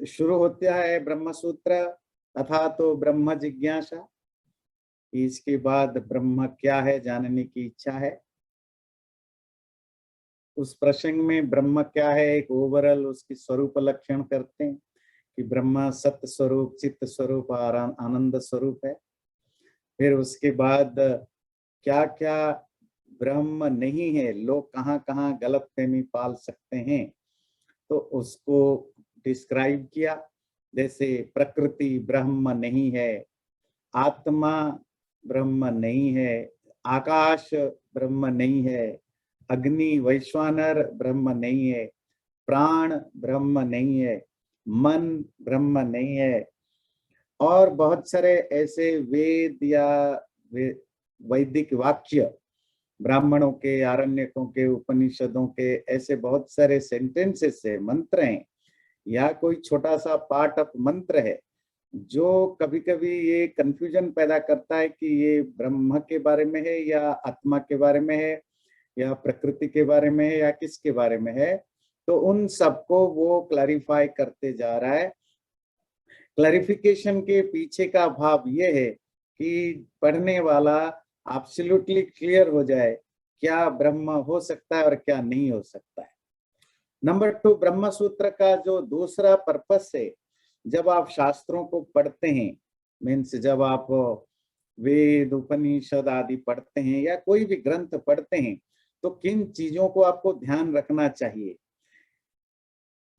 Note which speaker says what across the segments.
Speaker 1: शुरू होता है ब्रह्म सूत्र अथा तो ब्रह्म जिज्ञासा। इसके बाद ब्रह्म क्या है जानने की इच्छा है। उस प्रसंग में ब्रह्म क्या है एक ओवरऑल उसकी स्वरूप लक्षण करते हैं कि ब्रह्म सत्य स्वरूप, चित्त स्वरूप और आनंद स्वरूप है। फिर उसके बाद क्या क्या ब्रह्म नहीं है, लोग कहाँ कहाँ गलतफहमी पाल सकते हैं, तो उसको डिस्क्राइब किया। जैसे प्रकृति ब्रह्म नहीं है, आत्मा ब्रह्म नहीं है, आकाश ब्रह्म नहीं है, अग्नि वैश्वानर ब्रह्म नहीं है, प्राण ब्रह्म नहीं है, मन ब्रह्म नहीं है, और बहुत सारे ऐसे वेद या वैदिक वाक्य, ब्राह्मणों के, आरण्यकों के, उपनिषदों के ऐसे बहुत सारे सेंटेंसेस है, मंत्र हैं, या कोई छोटा सा पार्ट ऑफ मंत्र है जो कभी कभी ये कंफ्यूजन पैदा करता है कि ये ब्रह्म के बारे में है या आत्मा के बारे में है या प्रकृति के बारे में है या किसके बारे में है। तो उन सबको वो क्लैरिफाई करते जा रहा है। क्लैरिफिकेशन के पीछे का भाव ये है कि पढ़ने वाला एब्सोल्युटली क्लियर हो जाए क्या ब्रह्म हो सकता है और क्या नहीं हो सकता है। नंबर 2, ब्रह्म सूत्र का जो दूसरा पर्पस है, जब आप शास्त्रों को पढ़ते हैं, मीन्स जब आप वेद उपनिषद आदि पढ़ते हैं या कोई भी ग्रंथ पढ़ते हैं, तो किन चीजों को आपको ध्यान रखना चाहिए।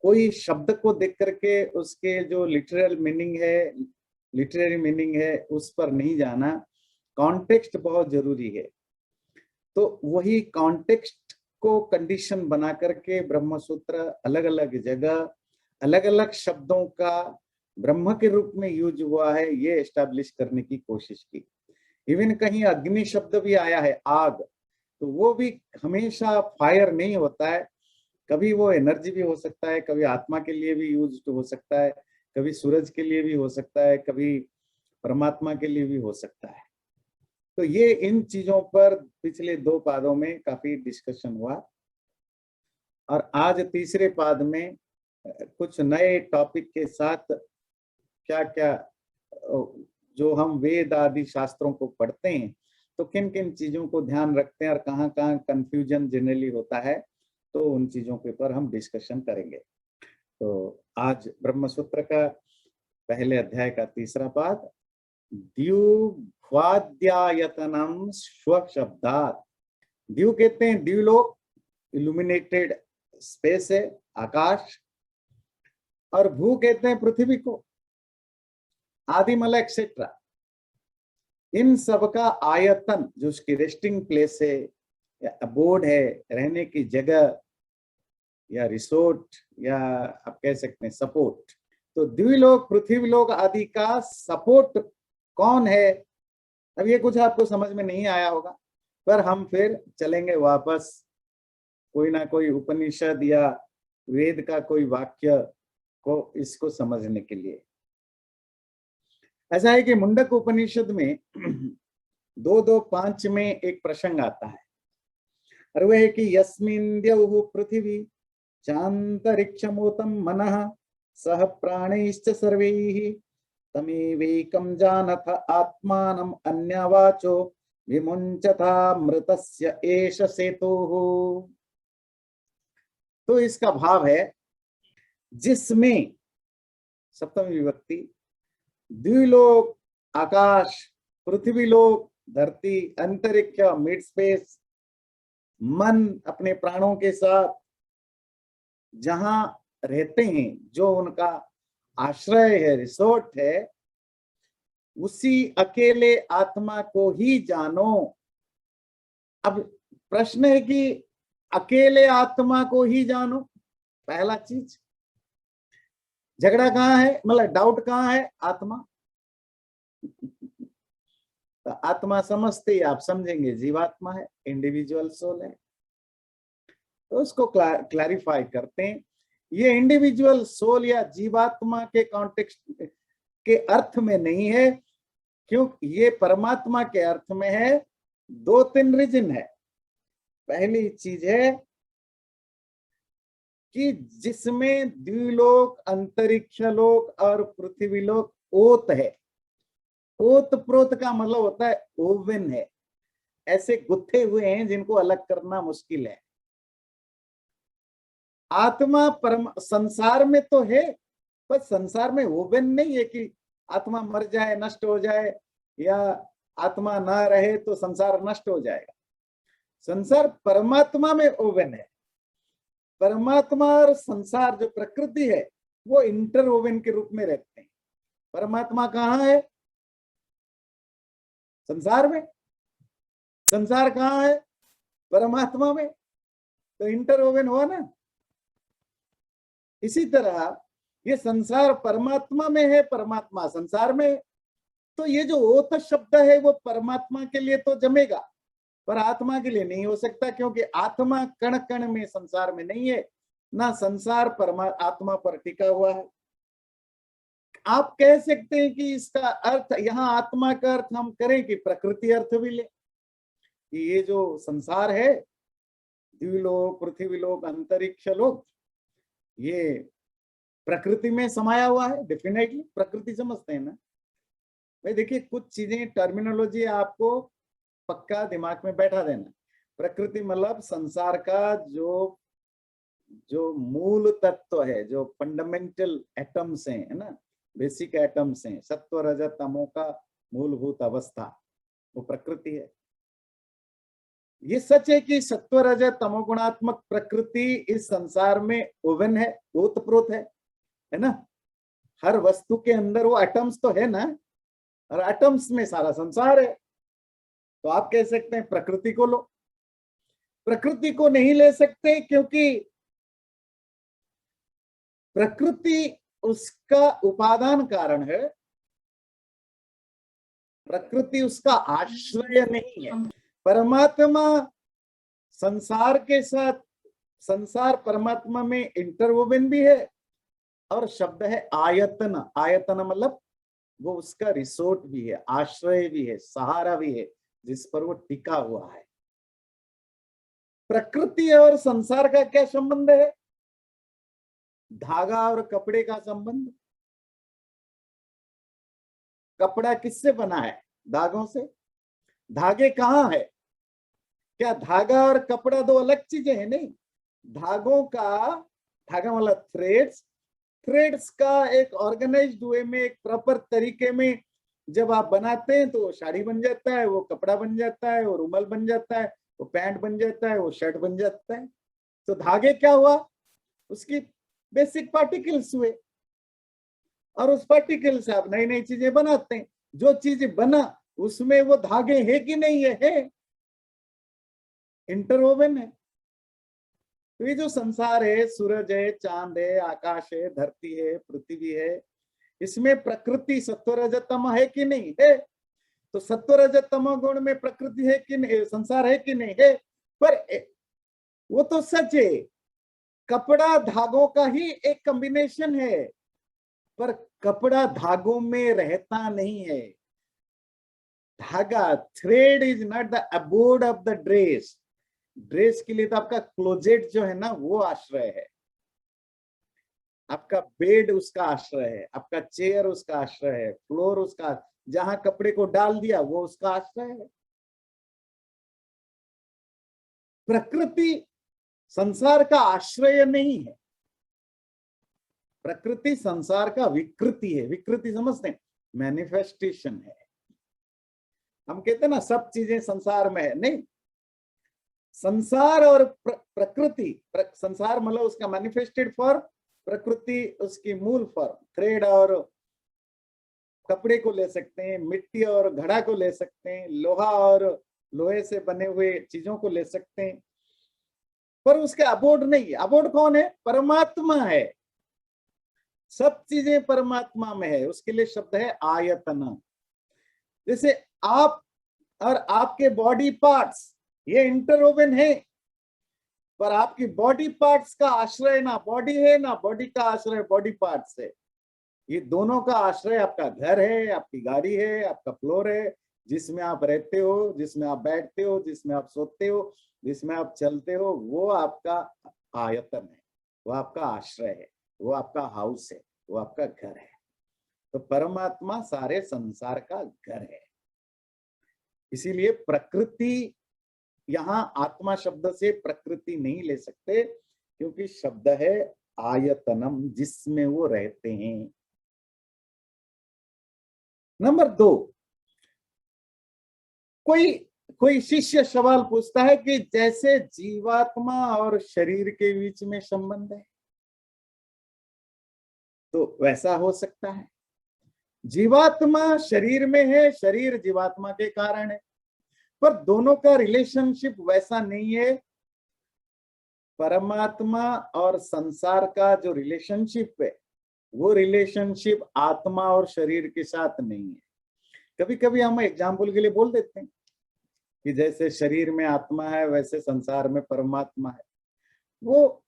Speaker 1: कोई शब्द को देख करके उसके जो लिटरल मीनिंग है, लिटरेरी मीनिंग है, उस पर नहीं जाना। कॉन्टेक्स्ट बहुत जरूरी है। तो वही कॉन्टेक्स्ट को कंडीशन बना करके ब्रह्म सूत्र अलग अलग जगह अलग अलग शब्दों का ब्रह्म के रूप में यूज हुआ है, ये एस्टैब्लिश करने की कोशिश की। इवन कहीं अग्नि शब्द भी आया है, आग, तो वो भी हमेशा फायर नहीं होता है, कभी वो एनर्जी भी हो सकता है, कभी आत्मा के लिए भी यूज हो सकता है, कभी सूरज के लिए भी हो सकता है, कभी परमात्मा के लिए भी हो सकता है। तो ये इन चीजों पर पिछले 2 पादों में काफी डिस्कशन हुआ, और आज तीसरे पाद में कुछ नए टॉपिक के साथ क्या क्या जो हम वेद आदि शास्त्रों को पढ़ते हैं तो किन किन चीजों को ध्यान रखते हैं और कहाँ कहाँ कंफ्यूजन जनरली होता है, तो उन चीजों के ऊपर हम डिस्कशन करेंगे। तो आज ब्रह्म सूत्र का पहले अध्याय का तीसरा पाद, द्युवाद्यायतनम स्व शब्दात। द्यू कहते हैं द्यूलोक, इल्यूमिनेटेड स्पेस है, आकाश, और भू कहते हैं पृथ्वी को, आदिमल एक्सेट्रा। इन सब का आयतन जो उसकी रेस्टिंग प्लेस है या अबोर्ड है, रहने की जगह या रिसोर्ट या आप कह सकते हैं सपोर्ट, तो द्विलोक पृथ्वीलोक आदि का सपोर्ट कौन है। अब ये कुछ आपको समझ में नहीं आया होगा, पर हम फिर चलेंगे वापस कोई ना कोई उपनिषद या वेद का कोई वाक्य को इसको समझने के लिए। ऐसा है कि मुंडक उपनिषद में 2.2.5 में एक प्रसंग आता है, और वह है कि यस्मिन् द्यौः पृथिवी चान्तरिक्षमोतं मनः सह प्राणैश्च सर्वैः तमेवैकं जानथ आत्मानम् अन्यवाचो विमुञ्चथा मृतस्य एष सेतुः। तो इसका भाव है जिसमें सप्तमी विभक्ति द्विलोक, आकाश, पृथ्वीलोक, धरती, अंतरिक्ष, मिड स्पेस, मन अपने प्राणों के साथ जहां रहते हैं, जो उनका आश्रय है, रिसोर्ट है, उसी अकेले आत्मा को ही जानो। अब प्रश्न है कि अकेले आत्मा को ही जानो, पहला चीज। झगड़ा कहाँ है, मतलब डाउट कहाँ है, आत्मा। तो आत्मा समझते ही आप समझेंगे जीवात्मा है, इंडिविजुअल सोल है। तो उसको क्लैरिफाई करते हैं। ये इंडिविजुअल सोल या जीवात्मा के कॉन्टेक्स्ट के अर्थ में नहीं है, क्योंकि ये परमात्मा के अर्थ में है। 2-3 रीजन है। पहली चीज है कि जिसमें द्विलोक, अंतरिक्ष लोक और पृथ्वी लोक ओत है। ओत प्रोत का मतलब होता है ओवन है, ऐसे गुत्थे हुए हैं जिनको अलग करना मुश्किल है। आत्मा परम संसार में तो है, पर संसार में ओवन नहीं है कि आत्मा मर जाए, नष्ट हो जाए, या आत्मा ना रहे तो संसार नष्ट हो जाएगा। संसार परमात्मा में ओवन है। परमात्मा और संसार जो प्रकृति है वो इंटर ओवन के रूप में रहते हैं। परमात्मा कहाँ है? संसार में। संसार कहाँ है? परमात्मा में। तो इंटर ओवन हुआ ना। इसी तरह ये संसार परमात्मा में है, परमात्मा संसार में है। तो ये जो ओत शब्द है वो परमात्मा के लिए तो जमेगा, पर आत्मा के लिए नहीं हो सकता, क्योंकि आत्मा कण कण में संसार में नहीं है, ना संसार आत्मा पर टिका हुआ है। आप कह सकते हैं कि इसका अर्थ यहाँ आत्मा का अर्थ हम करें कि प्रकृति अर्थ भी ले, कि ये जो संसार है, द्विलोक, पृथ्वी लोक, अंतरिक्ष लोक, ये प्रकृति में समाया हुआ है। डेफिनेटली प्रकृति समझते हैं ना भाई। देखिए कुछ चीजें, टर्मिनोलॉजी आपको पक्का दिमाग में बैठा देना। प्रकृति मतलब संसार का जो जो मूल तत्व है, जो फंडामेंटल एटम्स हैं, है ना, बेसिक एटम्स हैं, सत्व रजत तमो का मूलभूत अवस्था, वो प्रकृति है। ये सच है कि सत्व रजत तमोगुणात्मक प्रकृति इस संसार में ओवन है, ओतप्रोत है ना। हर वस्तु के अंदर वो एटम्स तो है ना, और एटम्स में सारा संसार है। तो आप कह सकते हैं प्रकृति को लो। प्रकृति को नहीं ले सकते, क्योंकि प्रकृति उसका उपादान कारण है, प्रकृति उसका आश्रय नहीं है। परमात्मा संसार के साथ, संसार परमात्मा में इंटरवोवन भी है, और शब्द है आयतन। आयतन मतलब वो उसका रिसोर्ट भी है, आश्रय भी है, सहारा भी है, जिस पर वो टिका हुआ है। प्रकृति और संसार का क्या संबंध है? धागा और कपड़े का संबंध। कपड़ा किससे बना है? धागों से। धागे कहाँ है? क्या धागा और कपड़ा दो अलग चीजें हैं? नहीं। धागों का, धागा मतलब थ्रेड्स, थ्रेड्स का एक ऑर्गेनाइज्ड वे में, एक प्रॉपर तरीके में जब आप बनाते हैं तो वो साड़ी बन जाता है, वो कपड़ा बन जाता है, वो रुमाल बन जाता है, वो पैंट बन जाता है, वो शर्ट बन जाता है। तो धागे क्या हुआ? उसकी बेसिक पार्टिकल्स हुए, और उस पार्टिकल से आप नई नई चीजें बनाते हैं। जो चीज बना उसमें वो धागे है कि नहीं है? इंटरवोवन है। तो ये जो संसार है, सूरज है, चांद है, आकाश है, धरती है, पृथ्वी है, इसमें प्रकृति सत्वरजतम है कि नहीं है? तो सत्वरजतम गुण में प्रकृति है कि नहीं, संसार है कि नहीं है? पर वो तो सच है, कपड़ा धागों का ही एक कॉम्बिनेशन है, पर कपड़ा धागों में रहता नहीं है। धागा, thread is not the aboard of the dress. Dress के लिए तो आपका क्लोजेट जो है ना वो आश्रय है, आपका बेड उसका आश्रय है, आपका चेयर उसका आश्रय है, फ्लोर उसका, जहां कपड़े को डाल दिया वो उसका आश्रय है। प्रकृति संसार का आश्रय नहीं है। प्रकृति संसार का विकृति है। विकृति समझते हैं? मैनिफेस्टेशन है। हम कहते हैं ना सब चीजें संसार में है, नहीं। संसार और प्रकृति, संसार मतलब उसका मैनिफेस्टेड फॉर्म, प्रकृति उसकी मूल फॉर्म। थ्रेड और कपड़े को ले सकते हैं, मिट्टी और घड़ा को ले सकते हैं, लोहा और लोहे से बने हुए चीजों को ले सकते हैं, पर उसके अबोर्ड नहीं है। अबोर्ड कौन है? परमात्मा है। सब चीजें परमात्मा में है। उसके लिए शब्द है आयतन। जैसे आप और आपके बॉडी पार्ट्स, ये इंटरवोवन है, पर आपकी बॉडी पार्ट्स का आश्रय ना बॉडी है, ना बॉडी का आश्रय बॉडी पार्ट्स है। ये दोनों का आश्रय आपका घर है, आपकी गाड़ी है, आपका फ्लोर है, जिसमें आप रहते हो, जिसमें आप बैठते हो, जिसमें आप सोते हो, जिसमें आप चलते हो, वो आपका आयतन है। वो आपका आश्रय है, वो आपका हाउस है, वो आपका घर है। तो परमात्मा सारे संसार का घर है। इसीलिए प्रकृति, यहां आत्मा शब्द से प्रकृति नहीं ले सकते, क्योंकि शब्द है आयतनम, जिसमें वो रहते हैं। नंबर 2, कोई शिष्य सवाल पूछता है कि जैसे जीवात्मा और शरीर के बीच में संबंध है, तो वैसा हो सकता है? जीवात्मा शरीर में है, शरीर जीवात्मा के कारण है, पर दोनों का रिलेशनशिप वैसा नहीं है। परमात्मा और संसार का जो रिलेशनशिप है, वो रिलेशनशिप आत्मा और शरीर के साथ नहीं है। कभी कभी हम एग्जाम्पल के लिए बोल देते हैं कि जैसे शरीर में आत्मा है, वैसे संसार में परमात्मा है। वो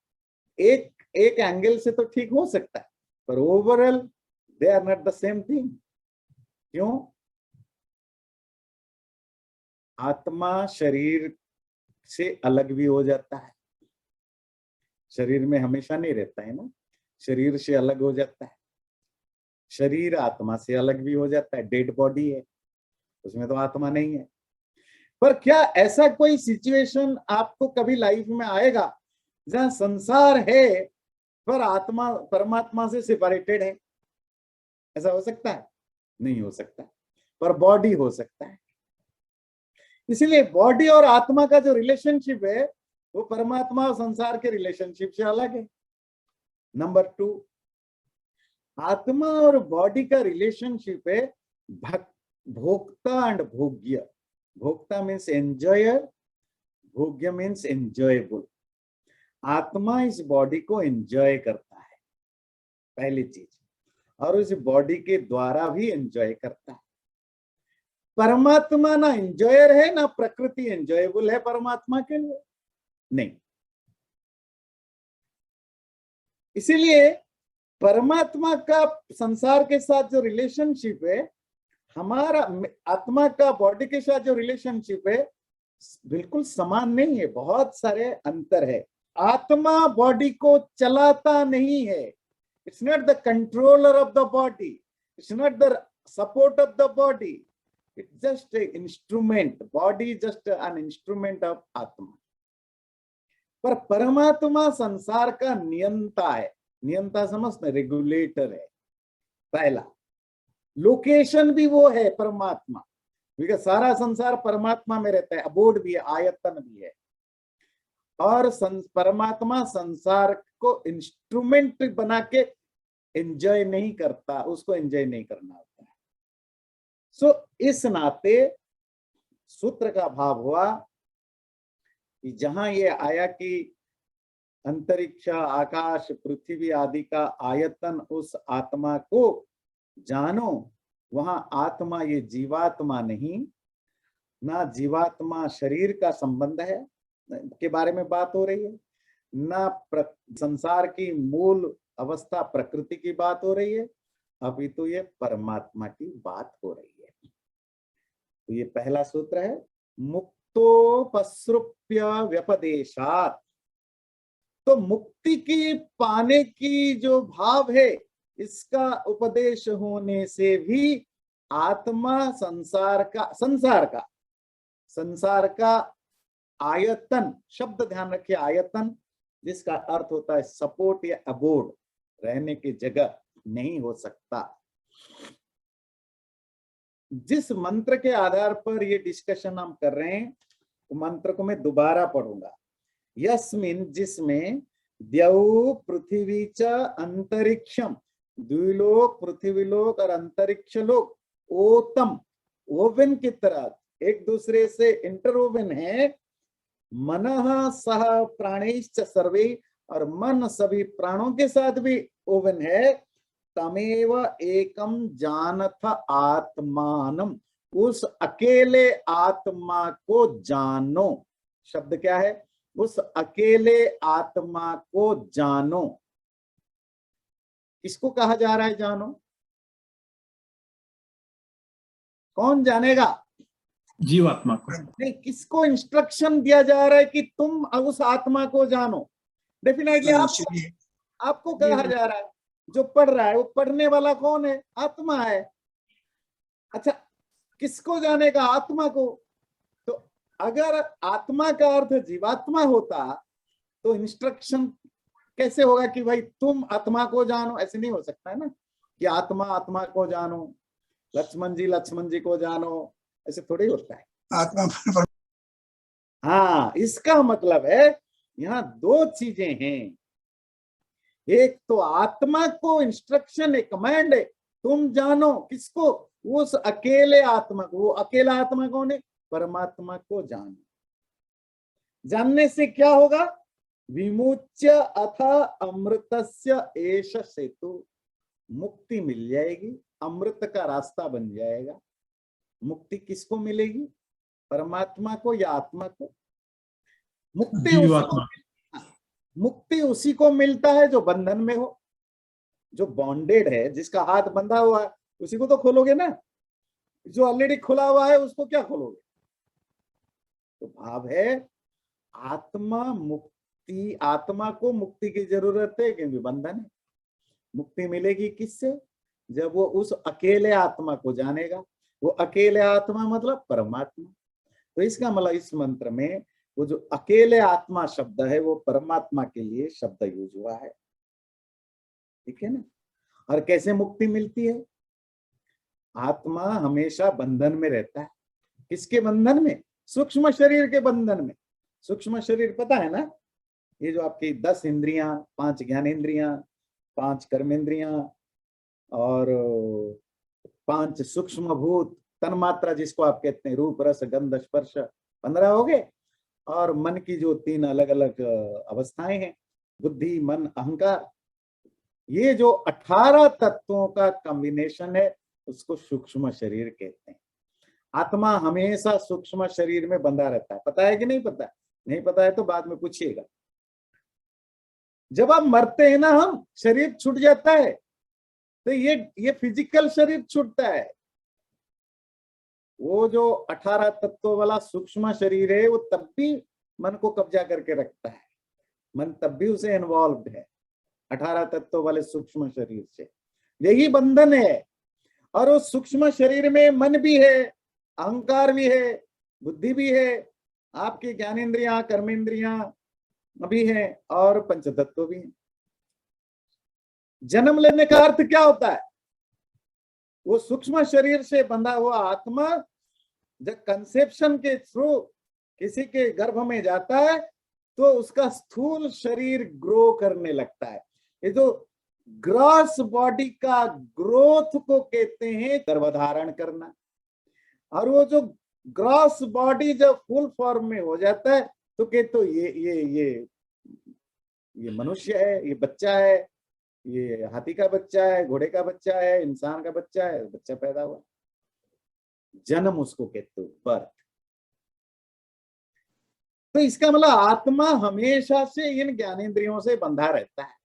Speaker 1: एक एंगल से तो ठीक हो सकता है, पर overall they are not the same thing. क्यों? आत्मा शरीर से अलग भी हो जाता है, शरीर में हमेशा नहीं रहता है ना, शरीर से अलग हो जाता है। शरीर आत्मा से अलग भी हो जाता है, डेड बॉडी है, उसमें तो आत्मा नहीं है। पर क्या ऐसा कोई सिचुएशन आपको कभी लाइफ में आएगा जहां संसार है पर आत्मा परमात्मा से सेपरेटेड है? ऐसा हो सकता है? नहीं हो सकता। पर बॉडी हो सकता है। इसीलिए बॉडी और आत्मा का जो रिलेशनशिप है, वो परमात्मा और संसार के रिलेशनशिप से अलग है। नंबर 2, आत्मा और बॉडी का रिलेशनशिप है भोक्ता एंड भोग्य। भोक्ता मीन्स एंजॉयर, भोग्य मीन्स एंजॉयबल। आत्मा इस बॉडी को एंजॉय करता है, पहली चीज, और उस बॉडी के द्वारा भी एंजॉय करता है। परमात्मा ना एंजॉयर है, ना प्रकृति एंजॉयबल है परमात्मा के लिए, नहीं। इसीलिए परमात्मा का संसार के साथ जो रिलेशनशिप है, हमारा आत्मा का बॉडी के साथ जो रिलेशनशिप है, बिल्कुल समान नहीं है, बहुत सारे अंतर है। आत्मा बॉडी को चलाता नहीं है, it's not the controller of the body, it's not the support of the body, it's just a instrument. Body just an instrument of आत्मा। पर परमात्मा संसार का नियंता है। नियंता समझते, रेगुलेटर है। पहला लोकेशन भी वो है परमात्मा, क्योंकि सारा संसार परमात्मा में रहता है, अबोर्ड भी है, आयतन भी है। और परमात्मा संसार को इंस्ट्रूमेंट बना के एंजॉय नहीं करता, उसको एंजॉय नहीं करना होता है। सो इस नाते सूत्र का भाव हुआ कि जहां ये आया कि अंतरिक्ष, आकाश, पृथ्वी आदि का आयतन उस आत्मा को जानो, वहां आत्मा ये जीवात्मा नहीं, ना जीवात्मा शरीर का संबंध है के बारे में बात हो रही है, ना संसार की मूल अवस्था प्रकृति की बात हो रही है, अभी तो ये परमात्मा की बात हो रही है। तो ये पहला सूत्र है, मुक्तोपसृप्य व्यपदेशात्। तो मुक्ति की पाने की जो भाव है, इसका उपदेश होने से भी आत्मा संसार का आयतन, शब्द ध्यान रखिए, आयतन, जिसका अर्थ होता है सपोर्ट या अबोर्ड, रहने की जगह, नहीं हो सकता। जिस मंत्र के आधार पर ये डिस्कशन हम कर रहे हैं, वो मंत्र को मैं दोबारा पढ़ूंगा। यस्मिन, जिसमें, द्यौ पृथ्वी च अंतरिक्षम, द्विलोक, पृथ्वीलोक और अंतरिक्ष लोक, ओतम, ओवन की तरह एक दूसरे से इंटरओवन है, मनः सह प्राणैश्च सर्वे, और मन सभी प्राणों के साथ भी ओवन है, तमेव एकम जानथ आत्मानम, उस अकेले आत्मा को जानो। शब्द क्या है? उस अकेले आत्मा को जानो। किसको कहा जा रहा है जानो? कौन जानेगा?
Speaker 2: जीवात्मा को।
Speaker 1: नहीं, किसको इंस्ट्रक्शन दिया जा रहा है कि तुम उस आत्मा को जानो? डेफिनेटली आप आपको कहा जा रहा है जो पढ़ रहा है वो पढ़ने वाला कौन है? आत्मा है। अच्छा, किसको जानेगा? आत्मा को। तो अगर आत्मा का अर्थ जीवात्मा होता तो इंस्ट्रक्शन कैसे होगा कि भाई तुम आत्मा को जानो? ऐसे नहीं हो सकता है ना कि आत्मा आत्मा को जानो, लक्ष्मण जी को जानो, ऐसे थोड़ी होता है।
Speaker 3: आत्मा
Speaker 1: हाँ, इसका मतलब है यहाँ दो चीजें हैं। एक तो आत्मा को इंस्ट्रक्शन है, कमांड है, तुम जानो। किसको? उस अकेले आत्मा को। वो अकेला आत्मा कौन है? परमात्मा को जानो। जानने से क्या होगा? विमुच्य अथ अमृतस्य एष सेतु, मुक्ति मिल जाएगी, अमृत का रास्ता बन जाएगा। मुक्ति किसको मिलेगी? परमात्मा को या आत्मा को? मुक्ति उसी को मिलता है जो बंधन में हो, जो बॉन्डेड है, जिसका हाथ बंधा हुआ है उसी को तो खोलोगे ना। जो ऑलरेडी खुला हुआ है उसको क्या खोलोगे? तो भाव है आत्मा मुक्ति, आत्मा को मुक्ति की जरूरत है क्योंकि बंधन है। मुक्ति मिलेगी किससे? जब वो उस अकेले आत्मा को जानेगा। वो अकेले आत्मा मतलब परमात्मा। तो इसका मतलब इस मंत्र में वो जो अकेले आत्मा शब्द है वो परमात्मा के लिए शब्द यूज हुआ है। ठीक है ना? और कैसे मुक्ति मिलती है? आत्मा हमेशा बंधन में रहता है। किसके बंधन में? सूक्ष्म शरीर के बंधन में। सूक्ष्म शरीर पता है ना, ये जो आपकी 10 इंद्रियां, 5 ज्ञानेंद्रियां, 5 कर्मेंद्रियां और 5 सूक्ष्म भूत तन्मात्रा, जिसको आप कहते हैं रूप रस गंध स्पर्श, 15 हो गए। और मन की जो 3 अलग अलग अवस्थाएं हैं, बुद्धि मन अहंकार, ये जो 18 तत्वों का कॉम्बिनेशन है उसको सूक्ष्म शरीर कहते हैं। आत्मा हमेशा सूक्ष्म शरीर में बंधा रहता है। पता है कि नहीं पता? नहीं पता है तो बाद में पूछिएगा। जब आप मरते हैं ना, हम शरीर छूट जाता है तो ये फिजिकल शरीर छूटता है। वो जो 18 तत्वों वाला सूक्ष्म शरीर है वो तब भी मन को कब्जा करके रखता है। मन तब भी उसे इन्वॉल्व है 18 तत्वों वाले सूक्ष्म शरीर से। यही बंधन है। और उस सूक्ष्म शरीर में मन भी है, अहंकार भी है, बुद्धि भी है, आपके ज्ञानेंद्रियां कर्मेंद्रियां भी है और पंचतत्व भी है। जन्म लेने का अर्थ क्या होता है? वो सूक्ष्म शरीर से बंधा हुआ आत्मा जब कंसेप्शन के थ्रू किसी के गर्भ में जाता है तो उसका स्थूल शरीर ग्रो करने लगता है। ये जो ग्रॉस बॉडी का ग्रोथ को कहते हैं गर्भधारण करना। और वो जो ग्रॉस बॉडी जब फुल फॉर्म में हो जाता है तो कहते ये मनुष्य है, ये बच्चा है, ये हाथी का बच्चा है, घोड़े का बच्चा है, इंसान का बच्चा है, बच्चा पैदा हुआ। जन्म उसको कहते हो, बर्थ। तो इसका मतलब आत्मा हमेशा से इन ज्ञानेंद्रियों से बंधा रहता है।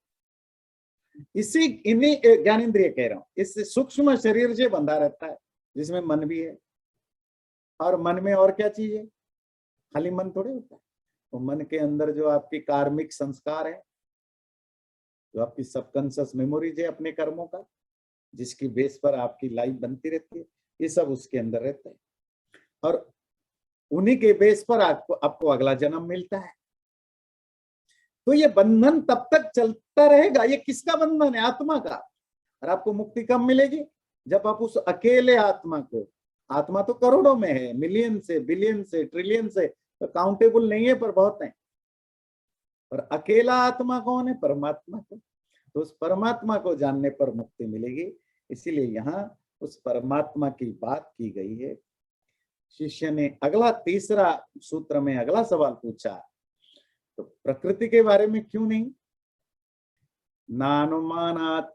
Speaker 1: इसी इन्हीं ज्ञानेंद्रिय कह रहा हूं, इससे सूक्ष्म शरीर से बंधा रहता है जिसमें मन भी है। और मन में और क्या चीज है? खाली मन थोड़े होता है। तो मन के अंदर जो आपकी कार्मिक संस्कार है, जो आपकी सबकॉन्शियस मेमोरीज है अपने कर्मों का, जिसकी बेस पर आपकी लाइफ बनती रहती है, ये सब उसके अंदर रहता है। और उन्हीं के बेस पर आपको अगला जन्म मिलता है। तो ये बंधन तब तक चलता रहेगा। ये किसका बंधन है? आत्मा का। और आपको मुक्ति कब मिलेगी? जब आप उस अकेले आत्मा को, आत्मा तो करोड़ों में है, मिलियन से, बिलियन से, ट्रिलियन से, तो काउंटेबल नहीं है पर बहुत है। और अकेला आत्मा कौन है? परमात्मा को। तो उस परमात्मा को जानने पर मुक्ति मिलेगी। इसीलिए यहाँ उस परमात्मा की बात की गई है। शिष्य ने अगला तीसरा सूत्र में अगला सवाल पूछा, तो प्रकृति के बारे में क्यों नहीं? नानुमानात्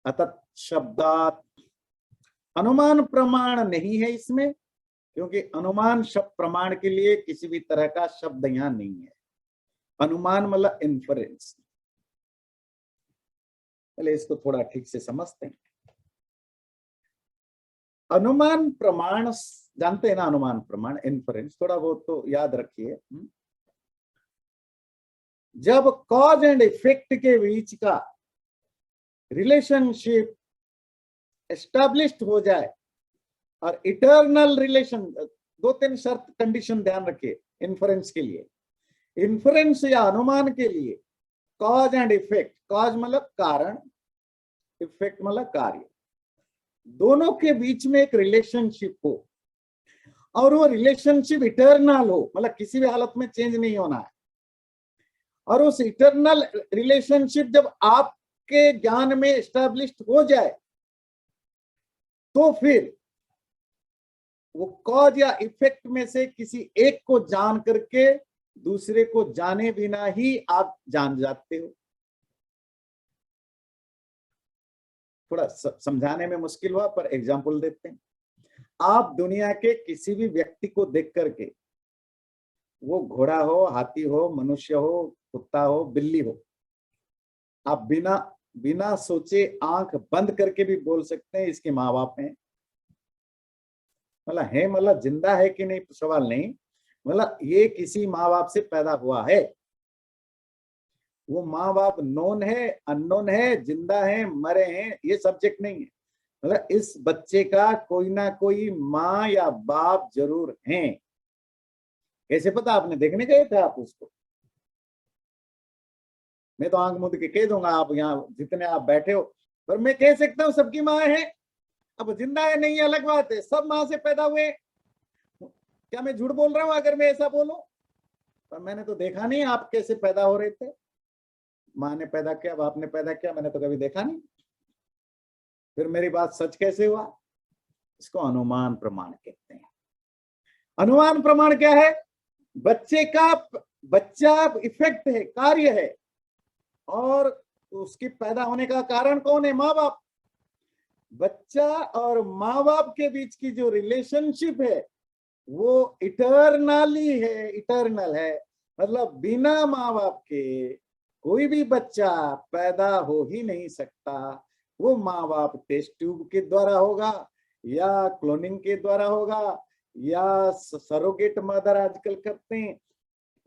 Speaker 1: अतत् शब्दात्, अनुमान प्रमाण नहीं है इसमें, क्योंकि अनुमान शब्द प्रमाण के लिए किसी भी तरह का शब्द यहां नहीं है। अनुमान मतलब इन्फरेंस। पहले इसको थोड़ा ठीक से समझते हैं। अनुमान प्रमाण जानते हैं ना? अनुमान प्रमाण, इन्फरेंस, थोड़ा बहुत तो याद रखिए। जब कॉज एंड इफेक्ट के बीच का रिलेशनशिप एस्टैब्लिश्ड हो जाए और इटर्नल रिलेशन, 2-3 शर्त कंडीशन ध्यान रखिए इन्फ्रेंस के लिए। इन्फ्रेंस या अनुमान के लिए कॉज एंड इफेक्ट, कॉज मतलब कारण, इफेक्ट मतलब कार्य, दोनों के बीच में एक रिलेशनशिप हो और वो रिलेशनशिप इटर्नल हो, मतलब किसी भी हालत में चेंज नहीं होना है। और उस इटर्नल रिलेशनशिप जब आपके ज्ञान में एस्टैब्लिश्ड हो जाए तो फिर वो कॉज या इफेक्ट में से किसी एक को जान करके दूसरे को जाने बिना ही आप जान जाते हो। थोड़ा समझाने में मुश्किल हुआ पर एग्जाम्पल देते हैं। आप दुनिया के किसी भी व्यक्ति को देख करके, वो घोड़ा हो, हाथी हो, मनुष्य हो, कुत्ता हो, बिल्ली हो, आप बिना बिना सोचे आंख बंद करके भी बोल सकते हैं इसके माँ बाप हैं। मतलब है, मतलब जिंदा है कि नहीं सवाल नहीं, मतलब ये किसी माँ बाप से पैदा हुआ है। वो माँ बाप नोन है, अननोन है, जिंदा है, मरे हैं, ये सब्जेक्ट नहीं है। मतलब इस बच्चे का कोई ना कोई माँ या बाप जरूर हैं। कैसे पता? आपने देखने गए थे आप उसको? मैं तो आंख मूंद के कह दूंगा, आप यहाँ जितने आप बैठे हो, पर मैं कह सकता हूँ सबकी माँ है। अब जिंदा है नहीं अलग बात है, सब माँ से पैदा हुए। क्या मैं झूठ बोल रहा हूँ अगर मैं ऐसा बोलूं? पर मैंने तो देखा नहीं आप कैसे पैदा हो रहे थे। माँ ने पैदा किया, बाप ने पैदा किया, मैंने तो कभी देखा नहीं। फिर मेरी बात सच कैसे हुआ? इसको अनुमान प्रमाण कहते हैं। अनुमान प्रमाण क्या है? बच्चा इफेक्ट है, कार्य है, और उसकी पैदा होने का कारण कौन है? माँ बाप। बच्चा और माँ बाप के बीच की जो रिलेशनशिप है वो इटर्नली है, इटर्नल है। मतलब बिना माँ बाप के कोई भी बच्चा पैदा हो ही नहीं सकता। वो माँ बाप टेस्ट ट्यूब के द्वारा होगा या क्लोनिंग के द्वारा होगा या सरोगेट मदर आजकल करते हैं,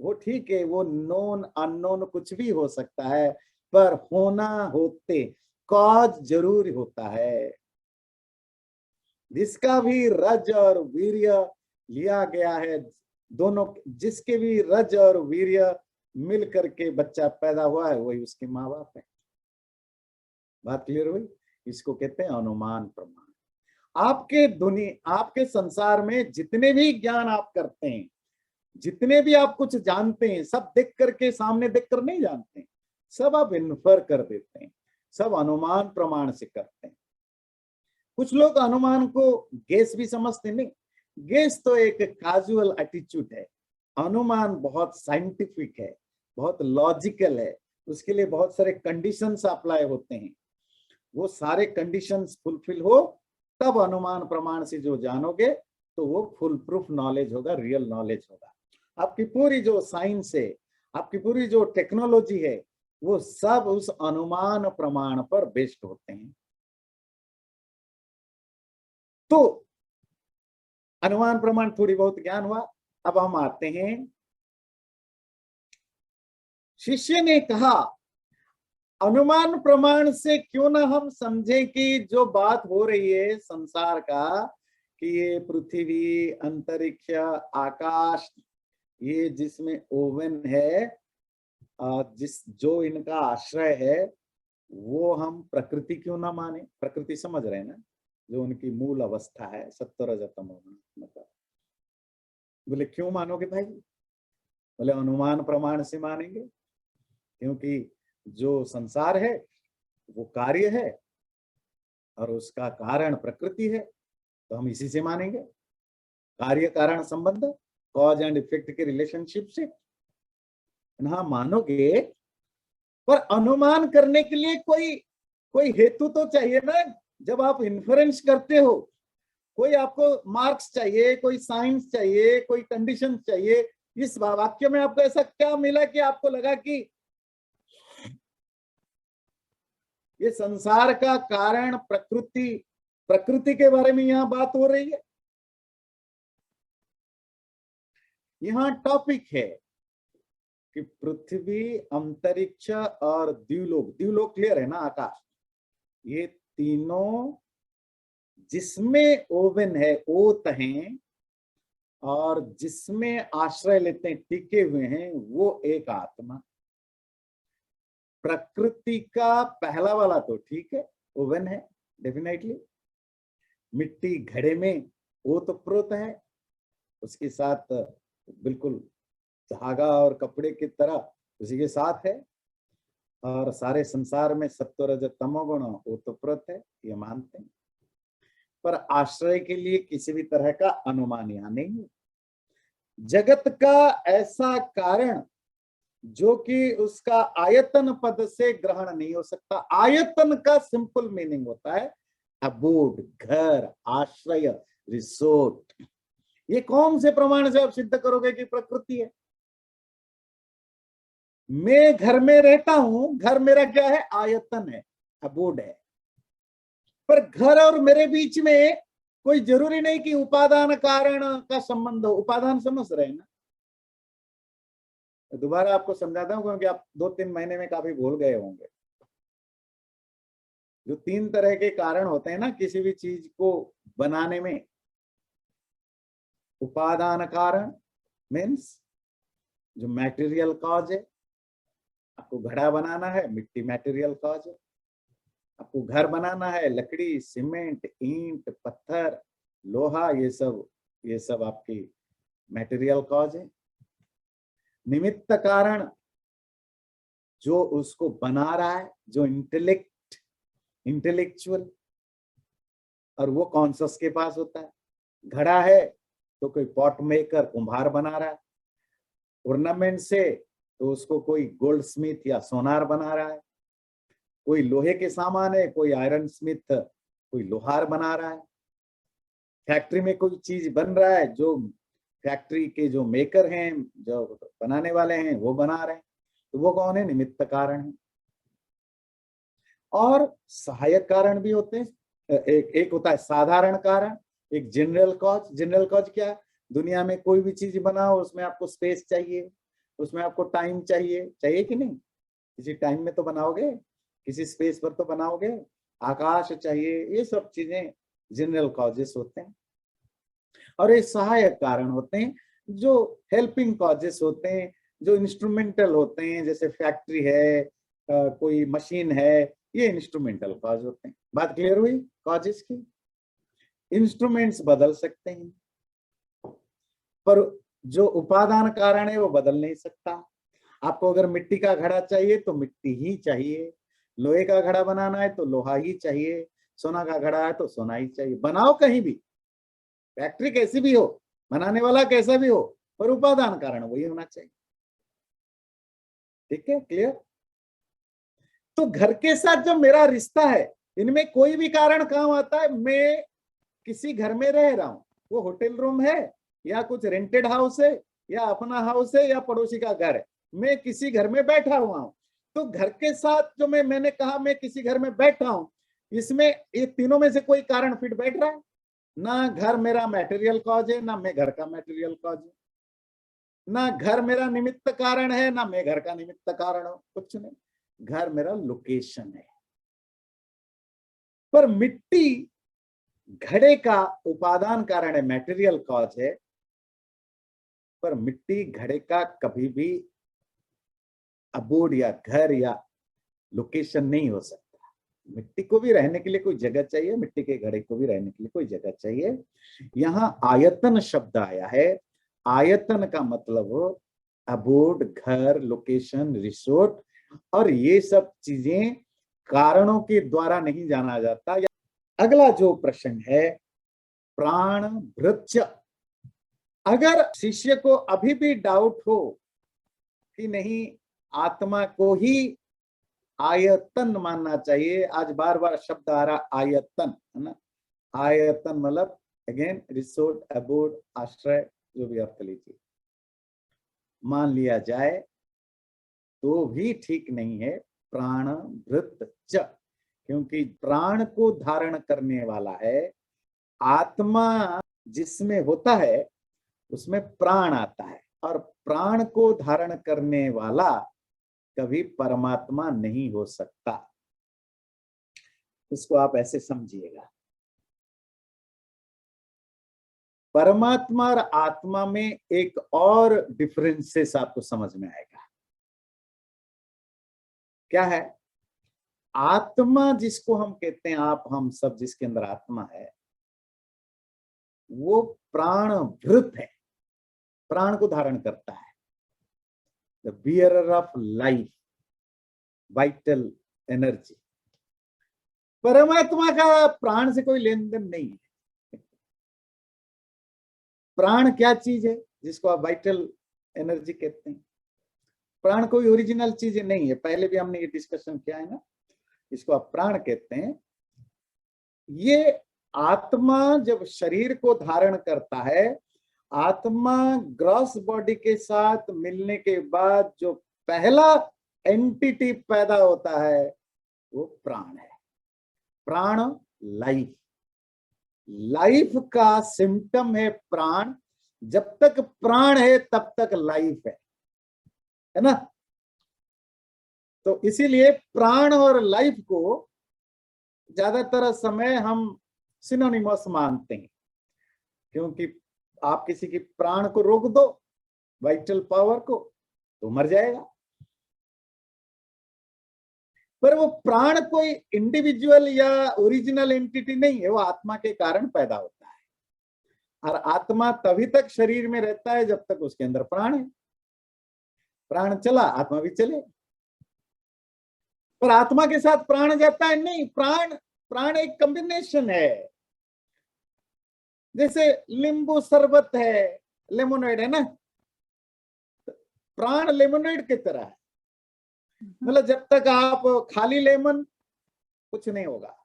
Speaker 1: वो ठीक है, वो नोन अननोन कुछ भी हो सकता है, पर होना होते कॉज जरूर होता है, जिसका भी रज और वीर्य लिया गया है। दोनों जिसके भी रज और वीर्य मिल करके बच्चा पैदा हुआ है वही उसके माँ बाप है। बात क्लियर हुई? इसको कहते हैं अनुमान प्रमाण। आपके संसार में जितने भी ज्ञान आप करते हैं, जितने भी आप कुछ जानते हैं, सब देख करके, सामने देख कर नहीं जानते हैं, सब आप इन्फर कर देते हैं, सब अनुमान प्रमाण से करते हैं। कुछ लोग अनुमान को गेस भी समझते नहीं। गेस तो एक कैजुअल एटीट्यूड है, अनुमान बहुत साइंटिफिक है, बहुत लॉजिकल है, उसके लिए बहुत सारे कंडीशंस अप्लाई होते हैं। वो सारे कंडीशंस फुलफिल हो तब अनुमान प्रमाण से जो जानोगे तो वो फुल प्रूफ नॉलेज होगा, रियल नॉलेज होगा। आपकी पूरी जो साइंस है, आपकी पूरी जो टेक्नोलॉजी है, वो सब उस अनुमान प्रमाण पर बेस्ड होते हैं। तो अनुमान प्रमाण थोड़ी बहुत ज्ञान हुआ। अब हम आते हैं, शिष्य ने कहा अनुमान प्रमाण से क्यों ना हम समझें कि जो बात हो रही है संसार का, कि ये पृथ्वी, अंतरिक्ष, आकाश, ये जिसमें ओवन है, जो इनका आश्रय है, वो हम प्रकृति क्यों ना माने? प्रकृति समझ रहे हैं ना, जो उनकी मूल अवस्था है, सत्व रज तमो मतलब। बोले क्यों मानोगे भाई? बोले अनुमान प्रमाण से मानेंगे, क्योंकि जो संसार है वो कार्य है और उसका कारण प्रकृति है, तो हम इसी से मानेंगे। कार्य कारण संबंध, कॉज एंड इफेक्ट के रिलेशनशिप से हाँ मानोगे, पर अनुमान करने के लिए कोई कोई हेतु तो चाहिए ना। जब आप इन्फरेंस करते हो, कोई आपको मार्क्स चाहिए, कोई साइंस चाहिए, कोई कंडीशन चाहिए। इस वाक्य में आपको ऐसा क्या मिला कि आपको लगा कि ये संसार का कारण प्रकृति के बारे में यहां बात हो रही है? यहां टॉपिक है कि पृथ्वी, अंतरिक्ष और द्यूलोक। द्यूलोक क्लियर है ना? आकाश। ये तीनों जिसमें ओवन है, ओत हैं, और जिसमें आश्रय लेते हैं, टिके हुए हैं, वो एक आत्मा। प्रकृति का पहला वाला तो ठीक है, ओवन है डेफिनेटली। मिट्टी घड़े में ओतप्रोत है, उसके साथ बिल्कुल धागा और कपड़े की तरह उसी के साथ है। और सारे संसार में सत्व रज तमोगुण ओतप्रोत है, ये मानते हैं। पर आश्रय के लिए किसी भी तरह का अनुमान यहाँ नहीं है। जगत का ऐसा कारण जो कि उसका आयतन पद से ग्रहण नहीं हो सकता। आयतन का सिंपल मीनिंग होता है अबोड, घर, आश्रय, रिसोर्ट। ये कौन से प्रमाण से आप सिद्ध करोगे कि प्रकृति है? मैं घर में रहता हूं, घर मेरा क्या है? आयतन है, अबोड है। पर घर और मेरे बीच में कोई जरूरी नहीं कि उपादान कारण का संबंध हो। उपादान समझ रहे हैं ना? दोबारा आपको समझाता हूं क्योंकि आप 2-3 महीने में काफी भूल गए होंगे। जो 3 तरह के कारण होते हैं ना किसी भी चीज को बनाने में। उपादान कारण मीन्स जो मटेरियल कॉज है। आपको घड़ा बनाना है, मिट्टी मटेरियल कॉज है। आपको घर बनाना है, लकड़ी, सीमेंट, ईंट, पत्थर, लोहा, ये सब आपकी मटेरियल कॉज है। निमित्त कारण जो उसको बना रहा है, जो इंटेलेक्चुअल, और वो कॉन्शस के पास होता है। घड़ा है तो कोई पॉट मेकर, कुम्हार बना रहा है। ऑर्नामेंट से तो उसको कोई गोल्ड स्मिथ या सोनार बना रहा है। कोई लोहे के सामान है, कोई आयरन स्मिथ, कोई लोहार बना रहा है। फैक्ट्री में कोई चीज बन रहा है, जो फैक्ट्री के जो मेकर हैं, जो बनाने वाले हैं, वो बना रहे हैं। तो वो कौन है? निमित्त कारण है। और सहायक कारण भी होते हैं। एक होता है साधारण कारण, एक जनरल कॉज। जनरल कॉज क्या है? दुनिया में कोई भी चीज बनाओ, उसमें आपको स्पेस चाहिए, उसमें आपको टाइम चाहिए, चाहिए कि नहीं? किसी टाइम में तो बनाओगे, किसी स्पेस पर तो बनाओगे। आकाश चाहिए, ये सब चीजें जनरल कॉजेस होते हैं। और ये सहायक कारण होते हैं जो हेल्पिंग कॉजेस होते हैं, जो इंस्ट्रूमेंटल होते हैं। जैसे फैक्ट्री है, कोई मशीन है, ये इंस्ट्रूमेंटल कॉज होते हैं। बात क्लियर हुई कॉजेस की? इंस्ट्रूमेंट्स बदल सकते हैं, पर जो उपादान कारण है वो बदल नहीं सकता। आपको अगर मिट्टी का घड़ा चाहिए तो मिट्टी ही चाहिए, लोहे का घड़ा बनाना है तो लोहा ही चाहिए, सोना का घड़ा है तो सोना ही चाहिए। बनाओ कहीं भी, फैक्ट्री कैसी भी हो, बनाने वाला कैसा भी हो, पर उपादान कारण वही होना चाहिए। ठीक है, क्लियर? तो घर के साथ जो मेरा रिश्ता है, इनमें कोई भी कारण काम आता है। मैं किसी घर में रह रहा हूं, वो होटल रूम है या कुछ रेंटेड हाउस है या अपना हाउस है या पड़ोसी का घर है, मैं किसी घर में बैठा हुआ हूं। तो घर के साथ जो मैंने कहा मैं किसी घर में बैठा हूं, इसमें ये तीनों में से कोई कारण फिट बैठ रहा है? ना घर मेरा मटेरियल कॉज है, ना मैं घर का मटेरियल कॉज है। ना घर मेरा निमित्त कारण है, ना मैं घर का निमित्त कारण हूं, कुछ नहीं। घर मेरा लोकेशन है। पर मिट्टी घड़े का उपादान कारण है, मटेरियल कॉज है। पर मिट्टी घड़े का कभी भी अबोड या घर या लोकेशन नहीं हो सकता। मिट्टी को भी रहने के लिए कोई जगह चाहिए, मिट्टी के घड़े को भी रहने के लिए कोई जगह चाहिए। यहां आयतन शब्द आया है। आयतन का मतलब अबोड, घर, लोकेशन, रिसोर्ट, और ये सब चीजें कारणों के द्वारा नहीं जाना जाता। अगला जो प्रश्न है, प्राण भृत्य। अगर शिष्य को अभी भी डाउट हो कि नहीं आत्मा को ही आयतन मानना चाहिए, आज बार बार शब्द आ रहा आयतन, है ना? आयतन मतलब अगेन रिसोर्ट, अबोड, आश्रय, जो भी अर्थ लीजिए, मान लिया जाए तो भी ठीक नहीं है। प्राण भृत च, क्योंकि प्राण को धारण करने वाला है आत्मा। जिसमें होता है उसमें प्राण आता है, और प्राण को धारण करने वाला कभी परमात्मा नहीं हो सकता। इसको आप ऐसे समझिएगा, परमात्मा और आत्मा में एक और डिफरेंसेस आपको समझ में आएगा। क्या है? आत्मा जिसको हम कहते हैं, आप हम सब जिसके अंदर आत्मा है, वो प्राणभृत है, प्राण को धारण करता है, the bearer of life, vital energy. परमात्मा का प्राण से कोई लेन देन नहीं है। प्राण क्या चीज है जिसको आप वाइटल एनर्जी कहते हैं? प्राण कोई ओरिजिनल चीज नहीं है, पहले भी हमने ये डिस्कशन किया है ना। इसको आप प्राण कहते हैं। ये आत्मा जब शरीर को धारण करता है, आत्मा ग्रॉस बॉडी के साथ मिलने के बाद जो पहला एंटिटी पैदा होता है वो प्राण है। प्राण लाइफ, लाइफ का सिम्टम है प्राण। जब तक प्राण है तब तक लाइफ है ना। तो इसीलिए प्राण और लाइफ को ज्यादातर समय हम सिनोनिमस मानते हैं, क्योंकि आप किसी की प्राण को रोक दो, वाइटल पावर को, तो मर जाएगा। पर वो प्राण कोई इंडिविजुअल या ओरिजिनल एंटिटी नहीं है, वो आत्मा के कारण पैदा होता है। और आत्मा तभी तक शरीर में रहता है जब तक उसके अंदर प्राण है। प्राण चला, आत्मा भी चले। पर आत्मा के साथ प्राण जाता है नहीं। प्राण एक कॉम्बिनेशन है। जैसे नींबू शरबत है, लेमोनेड है ना, प्राण लेमोनेड की तरह है। मतलब जब तक आप खाली लेमन, कुछ नहीं होगा।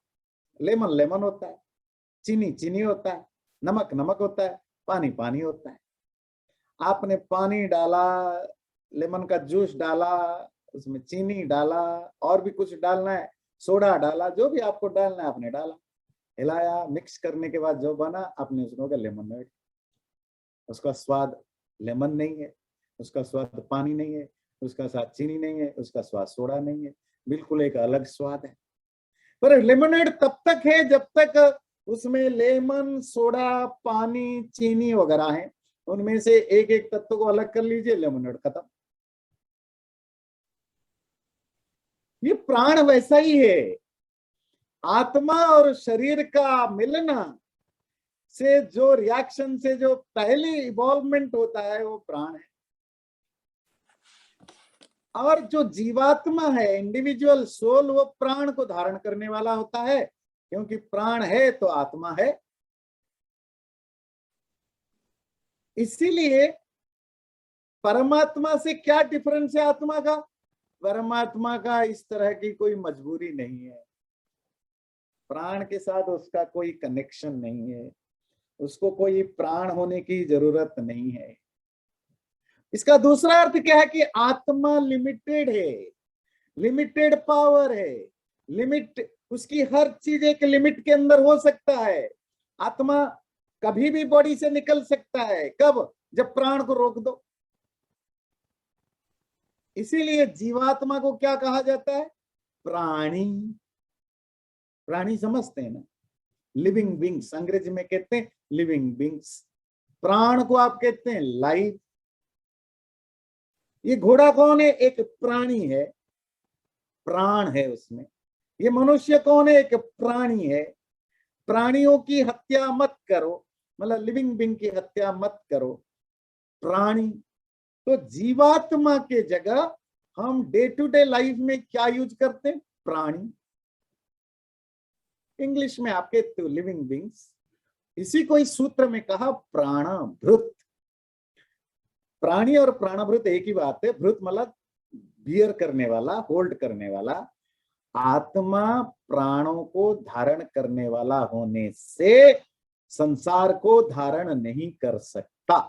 Speaker 1: लेमन लेमन होता है, चीनी चीनी होता है, नमक नमक होता है, पानी पानी होता है। आपने पानी डाला, लेमन का जूस डाला, उसमें चीनी डाला, और भी कुछ डालना है, सोडा डाला, जो भी आपको डालना है आपने डाला, हिलाया, मिक्स करने के बाद जो बना आपने उसको कहा लेमनेड। उसका स्वाद लेमन नहीं है, उसका स्वाद पानी नहीं है, उसका स्वाद चीनी नहीं है, उसका स्वाद सोडा नहीं है, बिल्कुल एक अलग स्वाद है। पर लेमनेड तब तक है जब तक उसमें लेमन, सोडा, पानी, चीनी वगैरह है। उनमें से एक एक तत्व को अलग कर लीजिए, लेमनेड खत्म। ये प्राण वैसा ही है। आत्मा और शरीर का मिलना से जो रिएक्शन से जो पहली इवॉल्वमेंट होता है वो प्राण है। और जो जीवात्मा है, इंडिविजुअल सोल, वो प्राण को धारण करने वाला होता है, क्योंकि प्राण है तो आत्मा है। इसीलिए परमात्मा से क्या डिफरेंस है आत्मा का? परमात्मा का इस तरह की कोई मजबूरी नहीं है, प्राण के साथ उसका कोई कनेक्शन नहीं है, उसको कोई प्राण होने की जरूरत नहीं है। इसका दूसरा अर्थ क्या है कि आत्मा लिमिटेड है, लिमिटेड पावर है, लिमिट, उसकी हर चीज एक लिमिट के अंदर हो सकता है। आत्मा कभी भी बॉडी से निकल सकता है, कब? जब प्राण को रोक दो। इसीलिए जीवात्मा को क्या कहा जाता है? प्राणी। प्राणी समझते हैं ना, लिविंग बींग्स, अंग्रेजी में कहते हैं लिविंग बींग्स। प्राण को आप कहते हैं लाइफ। ये घोड़ा कौन है? एक प्राणी है, प्राण है उसमें। ये मनुष्य कौन है? एक प्राणी है। प्राणियों की हत्या मत करो, मतलब लिविंग बींग की हत्या मत करो, प्राणी। तो जीवात्मा के जगह हम डे टू डे लाइफ में क्या यूज करते हैं? प्राणी। इंग्लिश में आप कहते हो लिविंग बींग्स। इसी को इस सूत्र में कहा प्राणभृत। प्राणी और प्राणभृत एक ही बात है। भृत मतलब बियर करने वाला, होल्ड करने वाला। आत्मा प्राणों को धारण करने वाला होने से संसार को धारण नहीं कर सकता,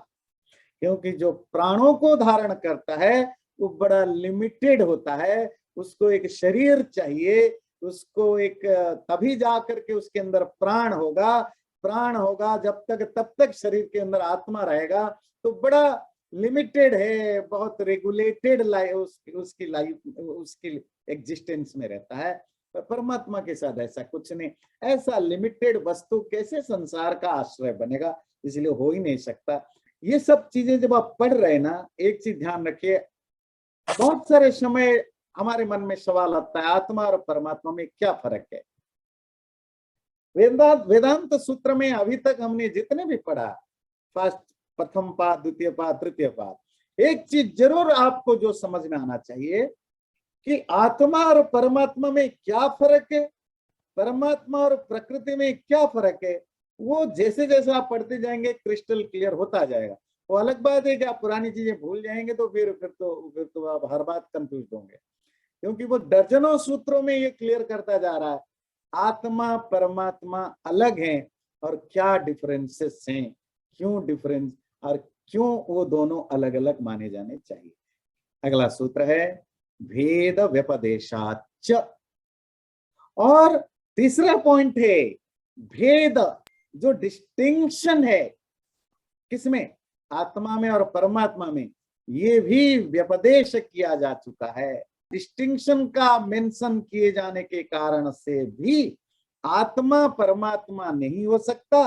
Speaker 1: क्योंकि जो प्राणों को धारण करता है वो बड़ा लिमिटेड होता है। उसको एक शरीर चाहिए, उसको एक, तभी जाकर के उसके अंदर प्राण होगा। प्राण होगा जब तक, तब तक शरीर के अंदर आत्मा रहेगा। तो बड़ा लिमिटेड है, बहुत रेगुलेटेड लाइफ उसकी लाइफ, उसकी एग्जिस्टेंस में रहता है। पर परमात्मा के साथ ऐसा कुछ नहीं। ऐसा लिमिटेड वस्तु कैसे संसार का आश्रय बनेगा, इसलिए हो ही नहीं सकता। ये सब चीजें जब आप पढ़ रहे हैं ना, एक चीज ध्यान रखिए, बहुत सारे समय हमारे मन में सवाल आता है, आत्मा और परमात्मा में क्या फर्क है। वेदांत सूत्र में अभी तक हमने जितने भी पढ़ा, फर्स्ट, प्रथम पाद, द्वितीय पाद, तृतीय पाद, एक चीज जरूर आपको जो समझ में आना चाहिए कि आत्मा और परमात्मा में क्या फर्क है, परमात्मा और प्रकृति में क्या फर्क है, वो जैसे जैसे आप पढ़ते जाएंगे क्रिस्टल क्लियर होता जाएगा। वो अलग बात है कि आप पुरानी चीजें भूल जाएंगे तो फिर तो आप हर बात कंफ्यूज होंगे, क्योंकि वो दर्जनों सूत्रों में ये क्लियर करता जा रहा है आत्मा परमात्मा अलग हैं और क्या डिफरेंसेस हैं, क्यों डिफरेंस, और क्यों वो दोनों अलग अलग माने जाने चाहिए। अगला सूत्र है भेद व्यपदेशाच, और तीसरा पॉइंट है भेद, जो डिस्टिंक्शन है किसमें, आत्मा में और परमात्मा में, ये भी व्यपदेश किया जा चुका है। डिस्टिंक्शन का मेंशन किए जाने के कारण से भी आत्मा परमात्मा नहीं हो सकता,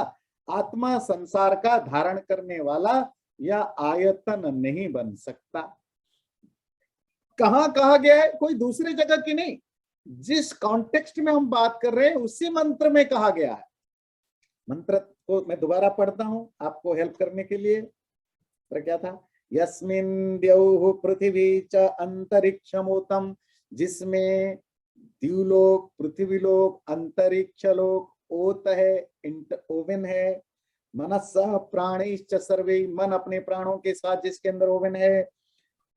Speaker 1: आत्मा संसार का धारण करने वाला या आयतन नहीं बन सकता। कहां कहा गया है, कोई दूसरी जगह की नहीं, जिस कॉन्टेक्स्ट में हम बात कर रहे हैं उसी मंत्र में कहा गया है। मंत्र को मैं दोबारा पढ़ता हूं आपको हेल्प करने के लिए। तो क्या था, यस्मिन् द्यौः पृथ्वी च अंतरिक्षमोतम, जिसमें द्युलोक, पृथ्वीलोक, अंतरिक्ष लोक, ओत है, ओवन है, मनस्सः प्राणिश्च सर्वे, मन अपने प्राणों के साथ जिसके अंदर ओवन है,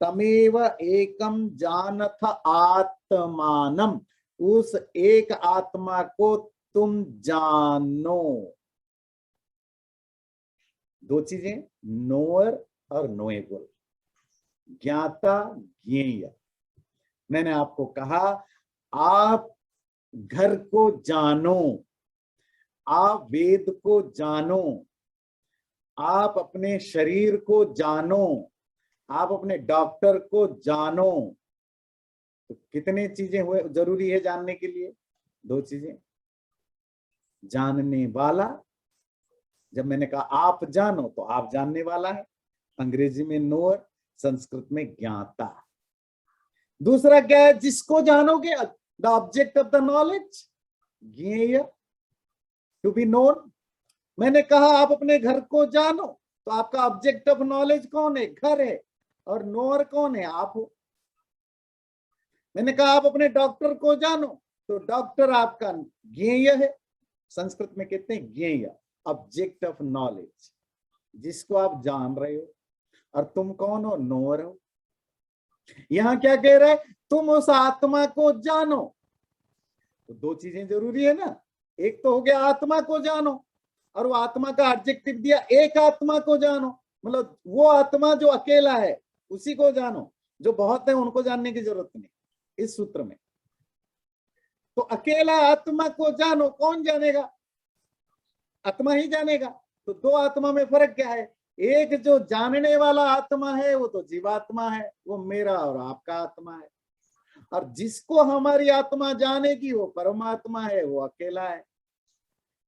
Speaker 1: तमेव एकम जानथ आत्मानम, उस एक आत्मा को तुम जानो। दो चीजें, नोअर और नोएबल, ज्ञाता ज्ञेय। मैंने आपको कहा आप घर को जानो, आप वेद को जानो, आप अपने शरीर को जानो, आप अपने डॉक्टर को जानो। तो कितने चीजें हुए जरूरी है जानने के लिए, दो चीजें, जानने वाला, जब मैंने कहा आप जानो तो आप जानने वाला है, अंग्रेजी में नोअर, संस्कृत में ज्ञाता। दूसरा क्या है, जिसको जानोगे, the object of the knowledge, ज्ञेय, टू बी नोन। मैंने कहा आप अपने घर को जानो, तो आपका ऑब्जेक्ट ऑफ नॉलेज कौन है, घर है, और नोअर कौन है, आप हो। मैंने कहा आप अपने डॉक्टर को जानो, तो डॉक्टर आपका ज्ञेय है, संस्कृत में कहते हैं ज्ञेय, ऑब्जेक्ट ऑफ नॉलेज, जिसको आप जान रहे हो। और तुम कौन हो, नोअर हो। यहां क्या कह रहा है, तुम उस आत्मा को जानो। तो दो चीजें जरूरी है ना, एक तो हो गया आत्मा को जानो, और वो आत्मा का एडजेक्टिव दिया एक आत्मा को जानो, मतलब वो आत्मा जो अकेला है उसी को जानो, जो बहुत है उनको जानने की जरूरत नहीं इस सूत्र में। तो अकेला आत्मा को जानो, कौन जानेगा, आत्मा ही जानेगा। तो दो आत्मा में फर्क क्या है, एक जो जानने वाला आत्मा है वो तो जीवात्मा है, वो मेरा और आपका आत्मा है, और जिसको हमारी आत्मा जानेगी वो परमात्मा है, वो अकेला है।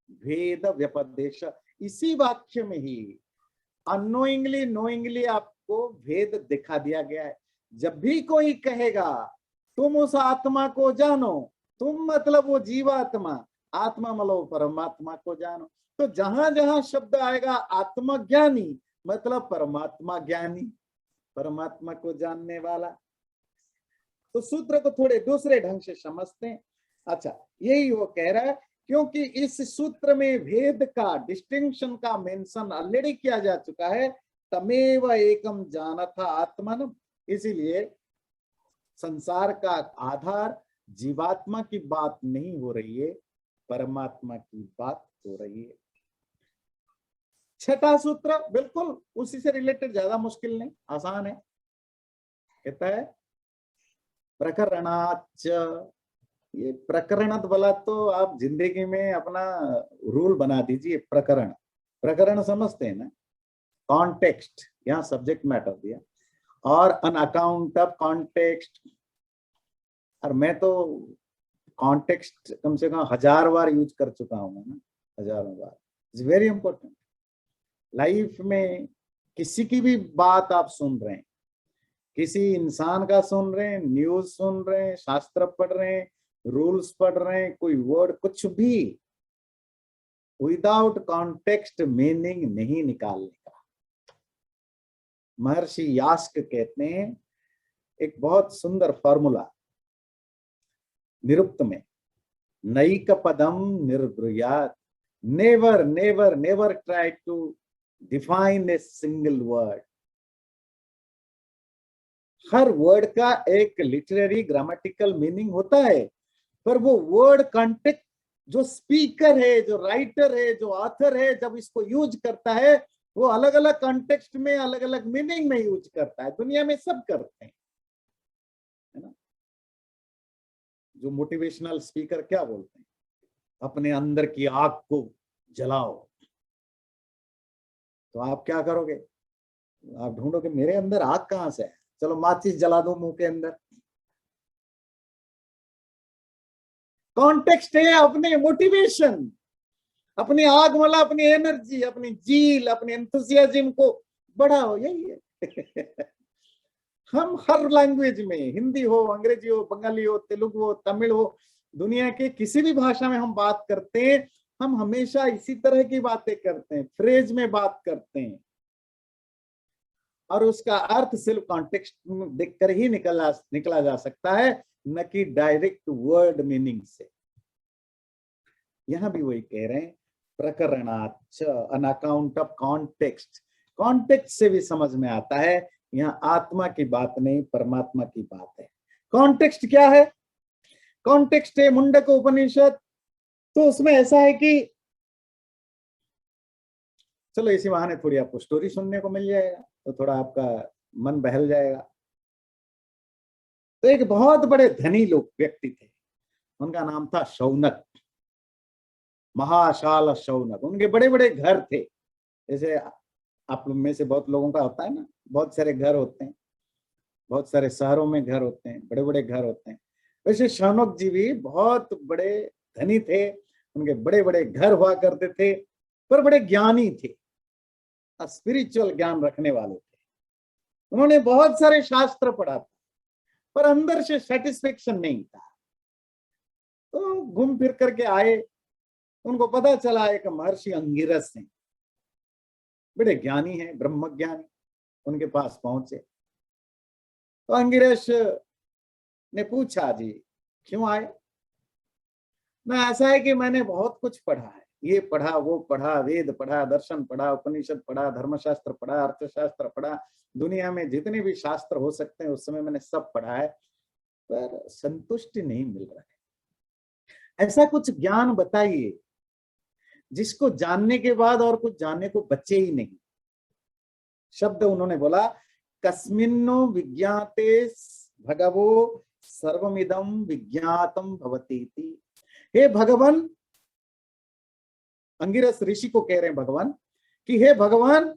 Speaker 1: भेद व्यपदेश, इसी वाक्य में ही अनोइंगली नोइंगली आपको भेद दिखा दिया गया है। जब भी कोई कहेगा तुम उस आत्मा को जानो, तुम मतलब वो जीवात्मा, आत्मा मतलब परमात्मा को जानो। तो जहां जहां शब्द आएगा आत्मज्ञानी मतलब परमात्मा ज्ञानी, परमात्मा को जानने वाला। तो सूत्र को थोड़े दूसरे ढंग से समझते हैं। अच्छा, यही वो कह रहा है, क्योंकि इस सूत्र में भेद का, डिस्टिंक्शन का मेंशन ऑलरेडी किया जा चुका है, तमेव एकम जानथ आत्मन, इसीलिए संसार का आधार जीवात्मा की बात नहीं हो रही है, परमात्मा की बात हो रही है। छठा सूत्र बिल्कुल उसी से रिलेटेड, ज्यादा मुश्किल नहीं, आसान है। कहता है प्रकरणाच, ये प्रकरण बोला तो आप जिंदगी में अपना रूल बना दीजिए। प्रकरण, प्रकरण समझते हैं ना, कॉन्टेक्स्ट, यहाँ सब्जेक्ट मैटर दिया, और अन अकाउंट ऑफ कॉन्टेक्स्ट। और मैं तो कॉन्टेक्स्ट कम से कम 1000 बार यूज कर चुका हूं ना, हजारों बार। It's very important. लाइफ में किसी की भी बात आप सुन रहे हैं, किसी इंसान का सुन रहे हैं, न्यूज सुन रहे हैं, शास्त्र पढ़ रहे हैं, रूल्स पढ़ रहे हैं, कोई वर्ड कुछ भी विदाउट कॉन्टेक्स्ट मीनिंग नहीं निकालने का। महर्षि यास्क कहते हैं एक बहुत सुंदर फॉर्मूला निरुक्त में, नैक पदम निर्ब्रूयात्, never never never try to define a single word. हर वर्ड का एक लिटरेरी ग्रामेटिकल मीनिंग होता है, पर वो वर्ड कॉन्टेक्स्ट, जो स्पीकर है, जो राइटर है, जो ऑथर है, जब इसको यूज करता है वो अलग अलग कॉन्टेक्स्ट में, अलग अलग मीनिंग में यूज करता है। दुनिया में सब करते हैं, है ना। जो मोटिवेशनल स्पीकर क्या बोलते हैं, अपने अंदर की आग को जलाओ। तो आप क्या करोगे, आप ढूंढोगे मेरे अंदर आग कहां से है, चलो माचिस जला दो मुंह के अंदर। कॉन्टेक्स्ट है अपने मोटिवेशन, अपनी आग वाला, अपनी एनर्जी, अपनी जील, अपने एंथुसियाज्म को बढ़ाओ, यही है। हम हर लैंग्वेज में, हिंदी हो, अंग्रेजी हो, बंगाली हो, तेलुगु हो, तमिल हो, दुनिया के किसी भी भाषा में हम बात करते हैं, हम हमेशा इसी तरह की बातें करते हैं, फ्रेज में बात करते हैं, और उसका अर्थ सिर्फ कॉन्टेक्स्ट देखकर ही निकला जा सकता है, न कि डायरेक्ट वर्ड मीनिंग से। यहां भी वही कह रहे हैं, प्रकरणाच्च on account of context. Context से भी समझ में आता है यहाँ आत्मा की बात नहीं, परमात्मा की बात है। कॉन्टेक्स्ट क्या है, कॉन्टेक्स्ट है मुंडक उपनिषद। तो उसमें ऐसा है कि चलो इसी बहाने थोड़ी आपको स्टोरी सुनने को मिल जाएगा, तो थोड़ा आपका मन बहल जाएगा। तो एक बहुत बड़े धनी लोग व्यक्ति थे, उनका नाम था शौनक, महाशाल शौनक। उनके बड़े बड़े घर थे, जैसे आप लोग में से बहुत लोगों का होता है ना, बहुत सारे घर होते हैं, बहुत सारे शहरों में घर होते हैं, बड़े बड़े घर होते हैं। वैसे शौनक जी भी बहुत बड़े धनी थे, उनके बड़े बड़े घर हुआ करते थे, पर बड़े ज्ञानी थे, स्पिरिचुअल ज्ञान रखने वाले थे। उन्होंने बहुत सारे शास्त्र पढ़ा था, पर अंदर से सेटिस्फेक्शन नहीं था। तो घूम फिर करके आए, उनको पता चला एक महर्षि अंगिरस हैं, बड़े ज्ञानी हैं, ब्रह्मज्ञानी, उनके पास पहुंचे। तो अंगिरस ने पूछा, जी क्यों आए? ना ऐसा है कि मैंने बहुत कुछ पढ़ा है, ये पढ़ा, वो पढ़ा, वेद पढ़ा, दर्शन पढ़ा, उपनिषद पढ़ा, धर्मशास्त्र पढ़ा, अर्थशास्त्र पढ़ा, दुनिया में जितने भी शास्त्र हो सकते हैं उस समय मैंने सब पढ़ा है, पर संतुष्टि नहीं मिल रहा है। ऐसा कुछ ज्ञान बताइए जिसको जानने के बाद और कुछ जानने को बचे ही नहीं। शब्द उन्होंने बोला, कस्मिन्नो विज्ञाते भगवो सर्वमिदं विज्ञातम भवतीति। हे भगवान, अंगिरस ऋषि को कह रहे हैं भगवान कि हे भगवान,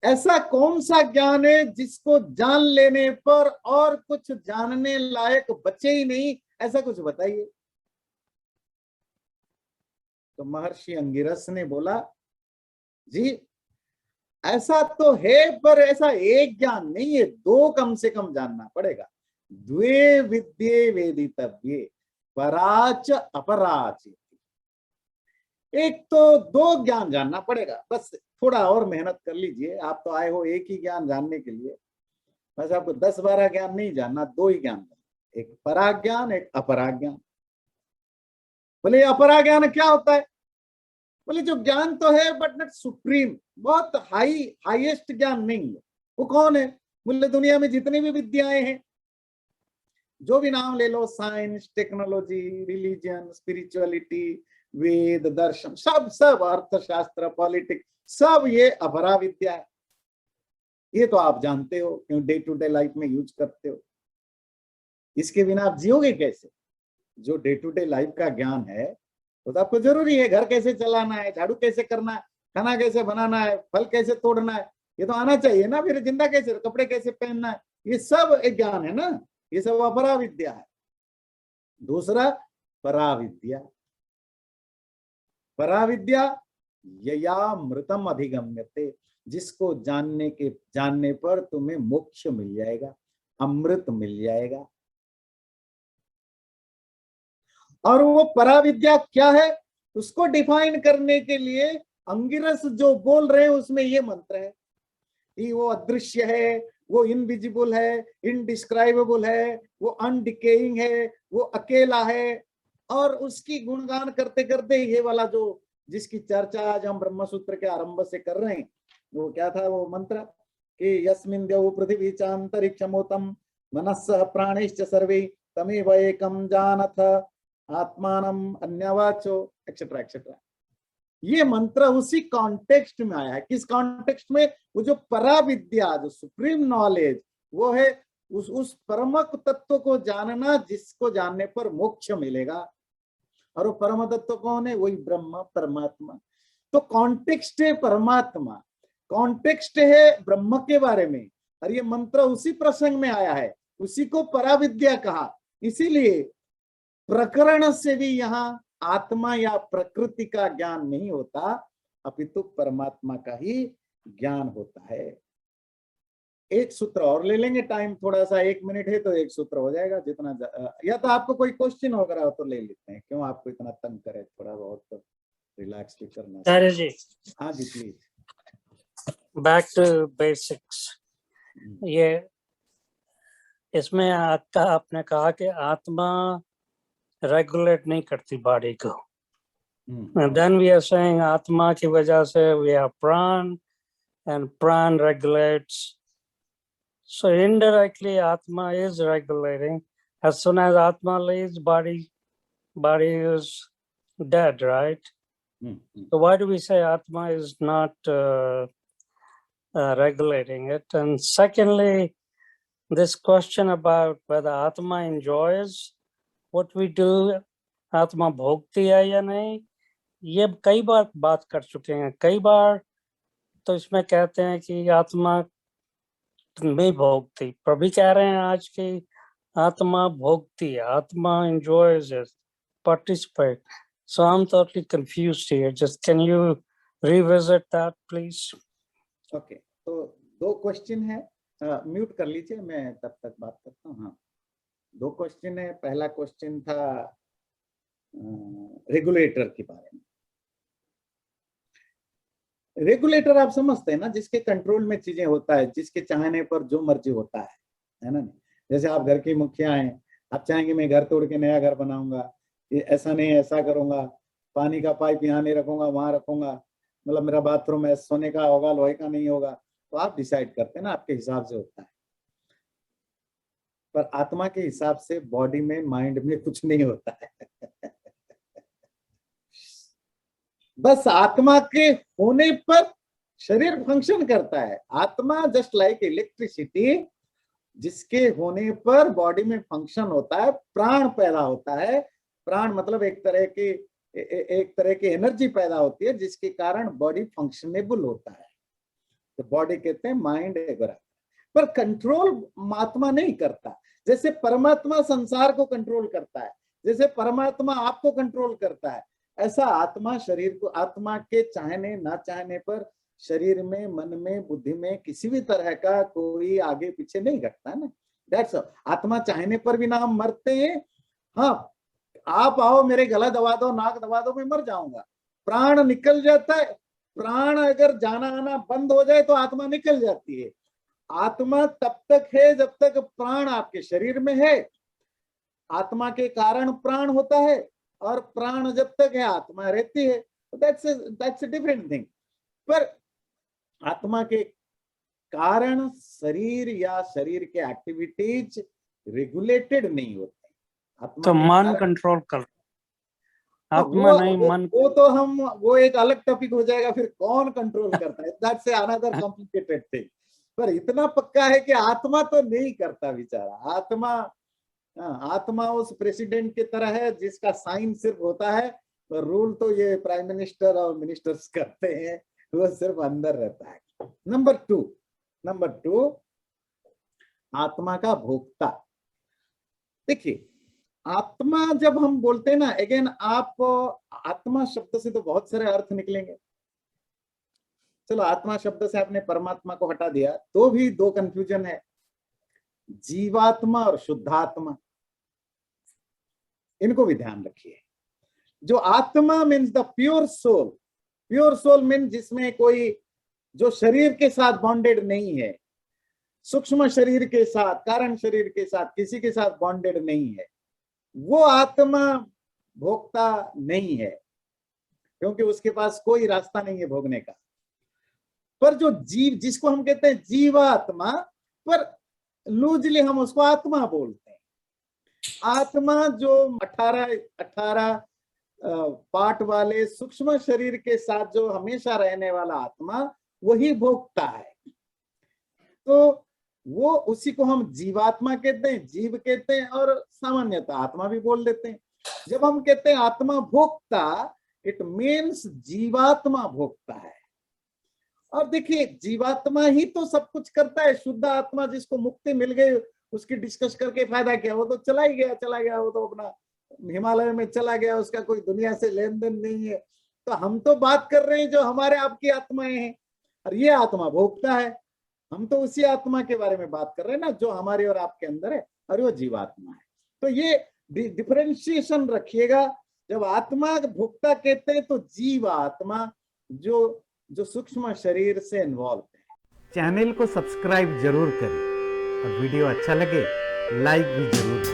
Speaker 1: ऐसा कौन सा ज्ञान है जिसको जान लेने पर और कुछ जानने लायक बचे ही नहीं, ऐसा कुछ बताइए। तो महर्षि अंगिरस ने बोला, जी ऐसा तो है, पर ऐसा एक ज्ञान नहीं है, दो कम से कम जानना पड़ेगा। द्वे विद्ये वेदितव्ये पराच अपराच। एक तो दो ज्ञान जानना पड़ेगा, बस थोड़ा और मेहनत कर लीजिए। आप तो आए हो एक ही ज्ञान जानने के लिए, बस आपको 10-12 ज्ञान नहीं जानना, दो ही ज्ञान, एक पराज्ञान, एक अपराज्ञान। बोले अपराज्ञान क्या होता है? बोले जो ज्ञान तो है बट नॉट सुप्रीम, बहुत हाईएस्ट ज्ञान नहीं है। वो कौन है? बोले दुनिया में जितनी भी विद्याएं हैं, जो भी नाम ले लो, साइंस, टेक्नोलॉजी, रिलीजन, स्पिरिचुअलिटी, वेद, दर्शन, सब अर्थशास्त्र, पॉलिटिक्स, सब ये अपरा विद्या है। ये तो आप जानते हो, क्यों डे टू डे लाइफ में यूज करते हो। इसके बिना आप जियोगे कैसे? जो डे टू डे लाइफ का ज्ञान है वो तो आपको जरूरी है। घर कैसे चलाना है, झाड़ू कैसे करना है, खाना कैसे बनाना है, फल कैसे तोड़ना है, ये तो आना चाहिए ना। फिर जिंदा कैसे, कपड़े कैसे पहनना है, ये सब एक ज्ञान है ना, ये सब अपरा विद्या है। दूसरा पराविद्या, पराविद्या ययामृतम अधिगम्यते, जिसको जानने पर तुम्हें मोक्ष मिल जाएगा, अमृत मिल जाएगा। और वो पराविद्या क्या है उसको डिफाइन करने के लिए अंगिरस जो बोल रहे हैं उसमें ये मंत्र है कि वो अदृश्य है, वो इनविजिबल है, इनडिस्क्राइबेबल है, वो अनडिकेइंग है, वो अकेला है। और उसकी गुणगान करते करते ये वाला जो जिसकी चर्चा आज हम ब्रह्म सूत्र के आरंभ से कर रहे हैं, वो क्या था वो मंत्र कि यस्मिन् देव पृथ्वी च अंतरिक्षमोतम मनस्सः प्राणैश्च सर्वे तमेव एकं जानथ आत्मानम अन्यवाचो एक्सेट्रा एक्सेट्रा। ये मंत्र उसी कॉन्टेक्स्ट में आया है। किस कॉन्टेक्स्ट में? वो जो पराविद्या, जो सुप्रीम नॉलेज, वो है उस परम तत्व को जानना जिसको जानने पर मोक्ष मिलेगा। और वो परम तत्व कौन है? वही ब्रह्म, परमात्मा। तो कॉन्टेक्स्ट है परमात्मा, कॉन्टेक्स्ट है ब्रह्म के बारे में, और ये मंत्र उसी प्रसंग में आया है, उसी को पराविद्या कहा। इसीलिए प्रकरण से भी यहाँ आत्मा या प्रकृति का ज्ञान नहीं होता, अपितु परमात्मा का ही ज्ञान होता है। एक सूत्र और ले लेंगे, टाइम थोड़ा सा 1 मिनट है तो एक सूत्र हो जाएगा जितना या तो आपको कोई क्वेश्चन वगैरह हो तो ले लेते हैं, क्यों आपको इतना तंग करे, थोड़ा बहुत तो रिलैक्स भी करना।
Speaker 3: आचार्य जी,
Speaker 1: हाँ जी प्लीज।
Speaker 3: Back to basics. ये इसमें आपने कहा कि आत्मा रेगुलेट नहीं करती बॉडी को, देन वी आर सेइंग आत्मा की वजह से वी आर प्राण एंड प्राण regulates, so indirectly atma is regulating. As soon as atma leaves body is dead, right? So why do we say atma is not regulating it? And secondly, this question about whether atma enjoys what we do, atma bhogti hai ya nahi, ये कई बार बात कर चुके हैं। कई बार तो इसमें कहते हैं कि आत्मा नहीं भोगती, पर भी कह रहे हैं आज की आत्मा भोगती है, आत्मा enjoys it, participate. So I'm totally confused here. Just can you revisit that, please?
Speaker 1: Okay, तो 2 क्वेश्चन है, म्यूट कर लीजिए, मैं तब तक बात करता हूँ। हाँ, 2 क्वेश्चन है। पहला क्वेश्चन था रेगुलेटर के बारे में। रेगुलेटर आप समझते हैं ना, जिसके कंट्रोल में चीजें होता है, जिसके चाहने पर जो मर्जी होता है ना। जैसे आप घर के मुखिया हैं, आप चाहेंगे मैं घर तोड़ के नया घर बनाऊंगा, ऐसा नहीं ऐसा करूंगा, पानी का पाइप यहाँ नहीं रखूंगा वहां रखूंगा, मतलब मेरा बाथरूम है सोने का होगा लोहे का नहीं होगा, तो आप डिसाइड करते हैं ना, आपके हिसाब से होता है। पर आत्मा के हिसाब से बॉडी में, माइंड में कुछ नहीं होता है। बस आत्मा के होने पर शरीर फंक्शन करता है। आत्मा जस्ट लाइक इलेक्ट्रिसिटी, जिसके होने पर बॉडी में फंक्शन होता है, प्राण पैदा होता है। प्राण मतलब एक तरह की एनर्जी पैदा होती है जिसके कारण बॉडी फंक्शनेबल होता है। तो बॉडी कहते हैं माइंड एगोरा, पर कंट्रोल आत्मा नहीं करता। जैसे परमात्मा संसार को कंट्रोल करता है, जैसे परमात्मा आपको कंट्रोल करता है, ऐसा आत्मा शरीर को, आत्मा के चाहने ना चाहने पर शरीर में, मन में, बुद्धि में किसी भी तरह का कोई आगे पीछे नहीं घटता ना। That's all. आत्मा चाहने पर भी ना हम मरते हैं। हाँ, आप आओ मेरे गला दबा दो, नाक दबा दो, मैं मर जाऊंगा, प्राण निकल जाता है। प्राण अगर जाना आना बंद हो जाए तो आत्मा निकल जाती है। आत्मा तब तक है जब तक प्राण आपके शरीर में है। आत्मा के कारण प्राण होता है, और प्राण जब तक है आत्मा रहती है। That's a different thing. पर आत्मा के कारण शरीर या शरीर के एक्टिविटीज रेगुलेटेड नहीं होते। आत्मा
Speaker 3: तो मन कंट्रोल कर, आत्मा नहीं मन।
Speaker 1: वो एक अलग टॉपिक हो जाएगा, फिर कौन कंट्रोल करता है, दैट्स अनदर कॉम्प्लिकेटेड थिंग। पर इतना पक्का है कि आत्मा तो नहीं करता बेचारा। आत्मा उस प्रेसिडेंट की तरह है जिसका साइन सिर्फ होता है, पर रूल तो ये प्राइम मिनिस्टर और मिनिस्टर्स करते हैं, वो सिर्फ अंदर रहता है। नंबर टू, आत्मा का भोक्ता। देखिए, आत्मा जब हम बोलते हैं ना, अगेन आप आत्मा शब्द से तो बहुत सारे अर्थ निकलेंगे। चलो आत्मा शब्द से आपने परमात्मा को हटा दिया तो भी दो कंफ्यूजन है, जीवात्मा और शुद्धात्मा, इनको भी ध्यान रखिए। जो आत्मा means the pure soul, pure soul means जिसमें कोई, जो शरीर के साथ बॉन्डेड नहीं है, सूक्ष्म शरीर के साथ, कारण शरीर के साथ, किसी के साथ बॉन्डेड नहीं है, वो आत्मा भोगता नहीं है, क्योंकि उसके पास कोई रास्ता नहीं है भोगने का। पर जो जीव, जिसको हम कहते हैं जीवात्मा, पर लूजली हम उसको आत्मा बोलते हैं। आत्मा जो 18 पार्ट वाले सूक्ष्म शरीर के साथ जो हमेशा रहने वाला आत्मा, वही भोगता है। तो वो, उसी को हम जीवात्मा कहते हैं, जीव कहते हैं, और सामान्यतः आत्मा भी बोल देते हैं। जब हम कहते हैं आत्मा भोगता, इट मीन्स जीवात्मा भोगता है। और देखिए जीवात्मा ही तो सब कुछ करता है। शुद्ध आत्मा जिसको मुक्ति मिल गई, उसकी डिस्कस करके फायदा क्या, वो तो चला गया, वो तो अपना हिमालय में चला गया, उसका कोई दुनिया से लेन देन नहीं है। तो हम तो बात कर रहे हैं जो हमारे आपकी आत्माएं हैं, और ये आत्मा भोगता है। हम तो उसी आत्मा के बारे में बात कर रहे हैं ना, जो हमारे और आपके अंदर है, और वो जीवात्मा है। तो ये डिफरेंशिएशन रखिएगा। जब आत्मा भोक्ता कहते हैं तो जीवात्मा जो सूक्ष्म शरीर से इन्वॉल्व है।
Speaker 4: चैनल को सब्सक्राइब जरूर करें और वीडियो अच्छा लगे लाइक भी जरूर करें।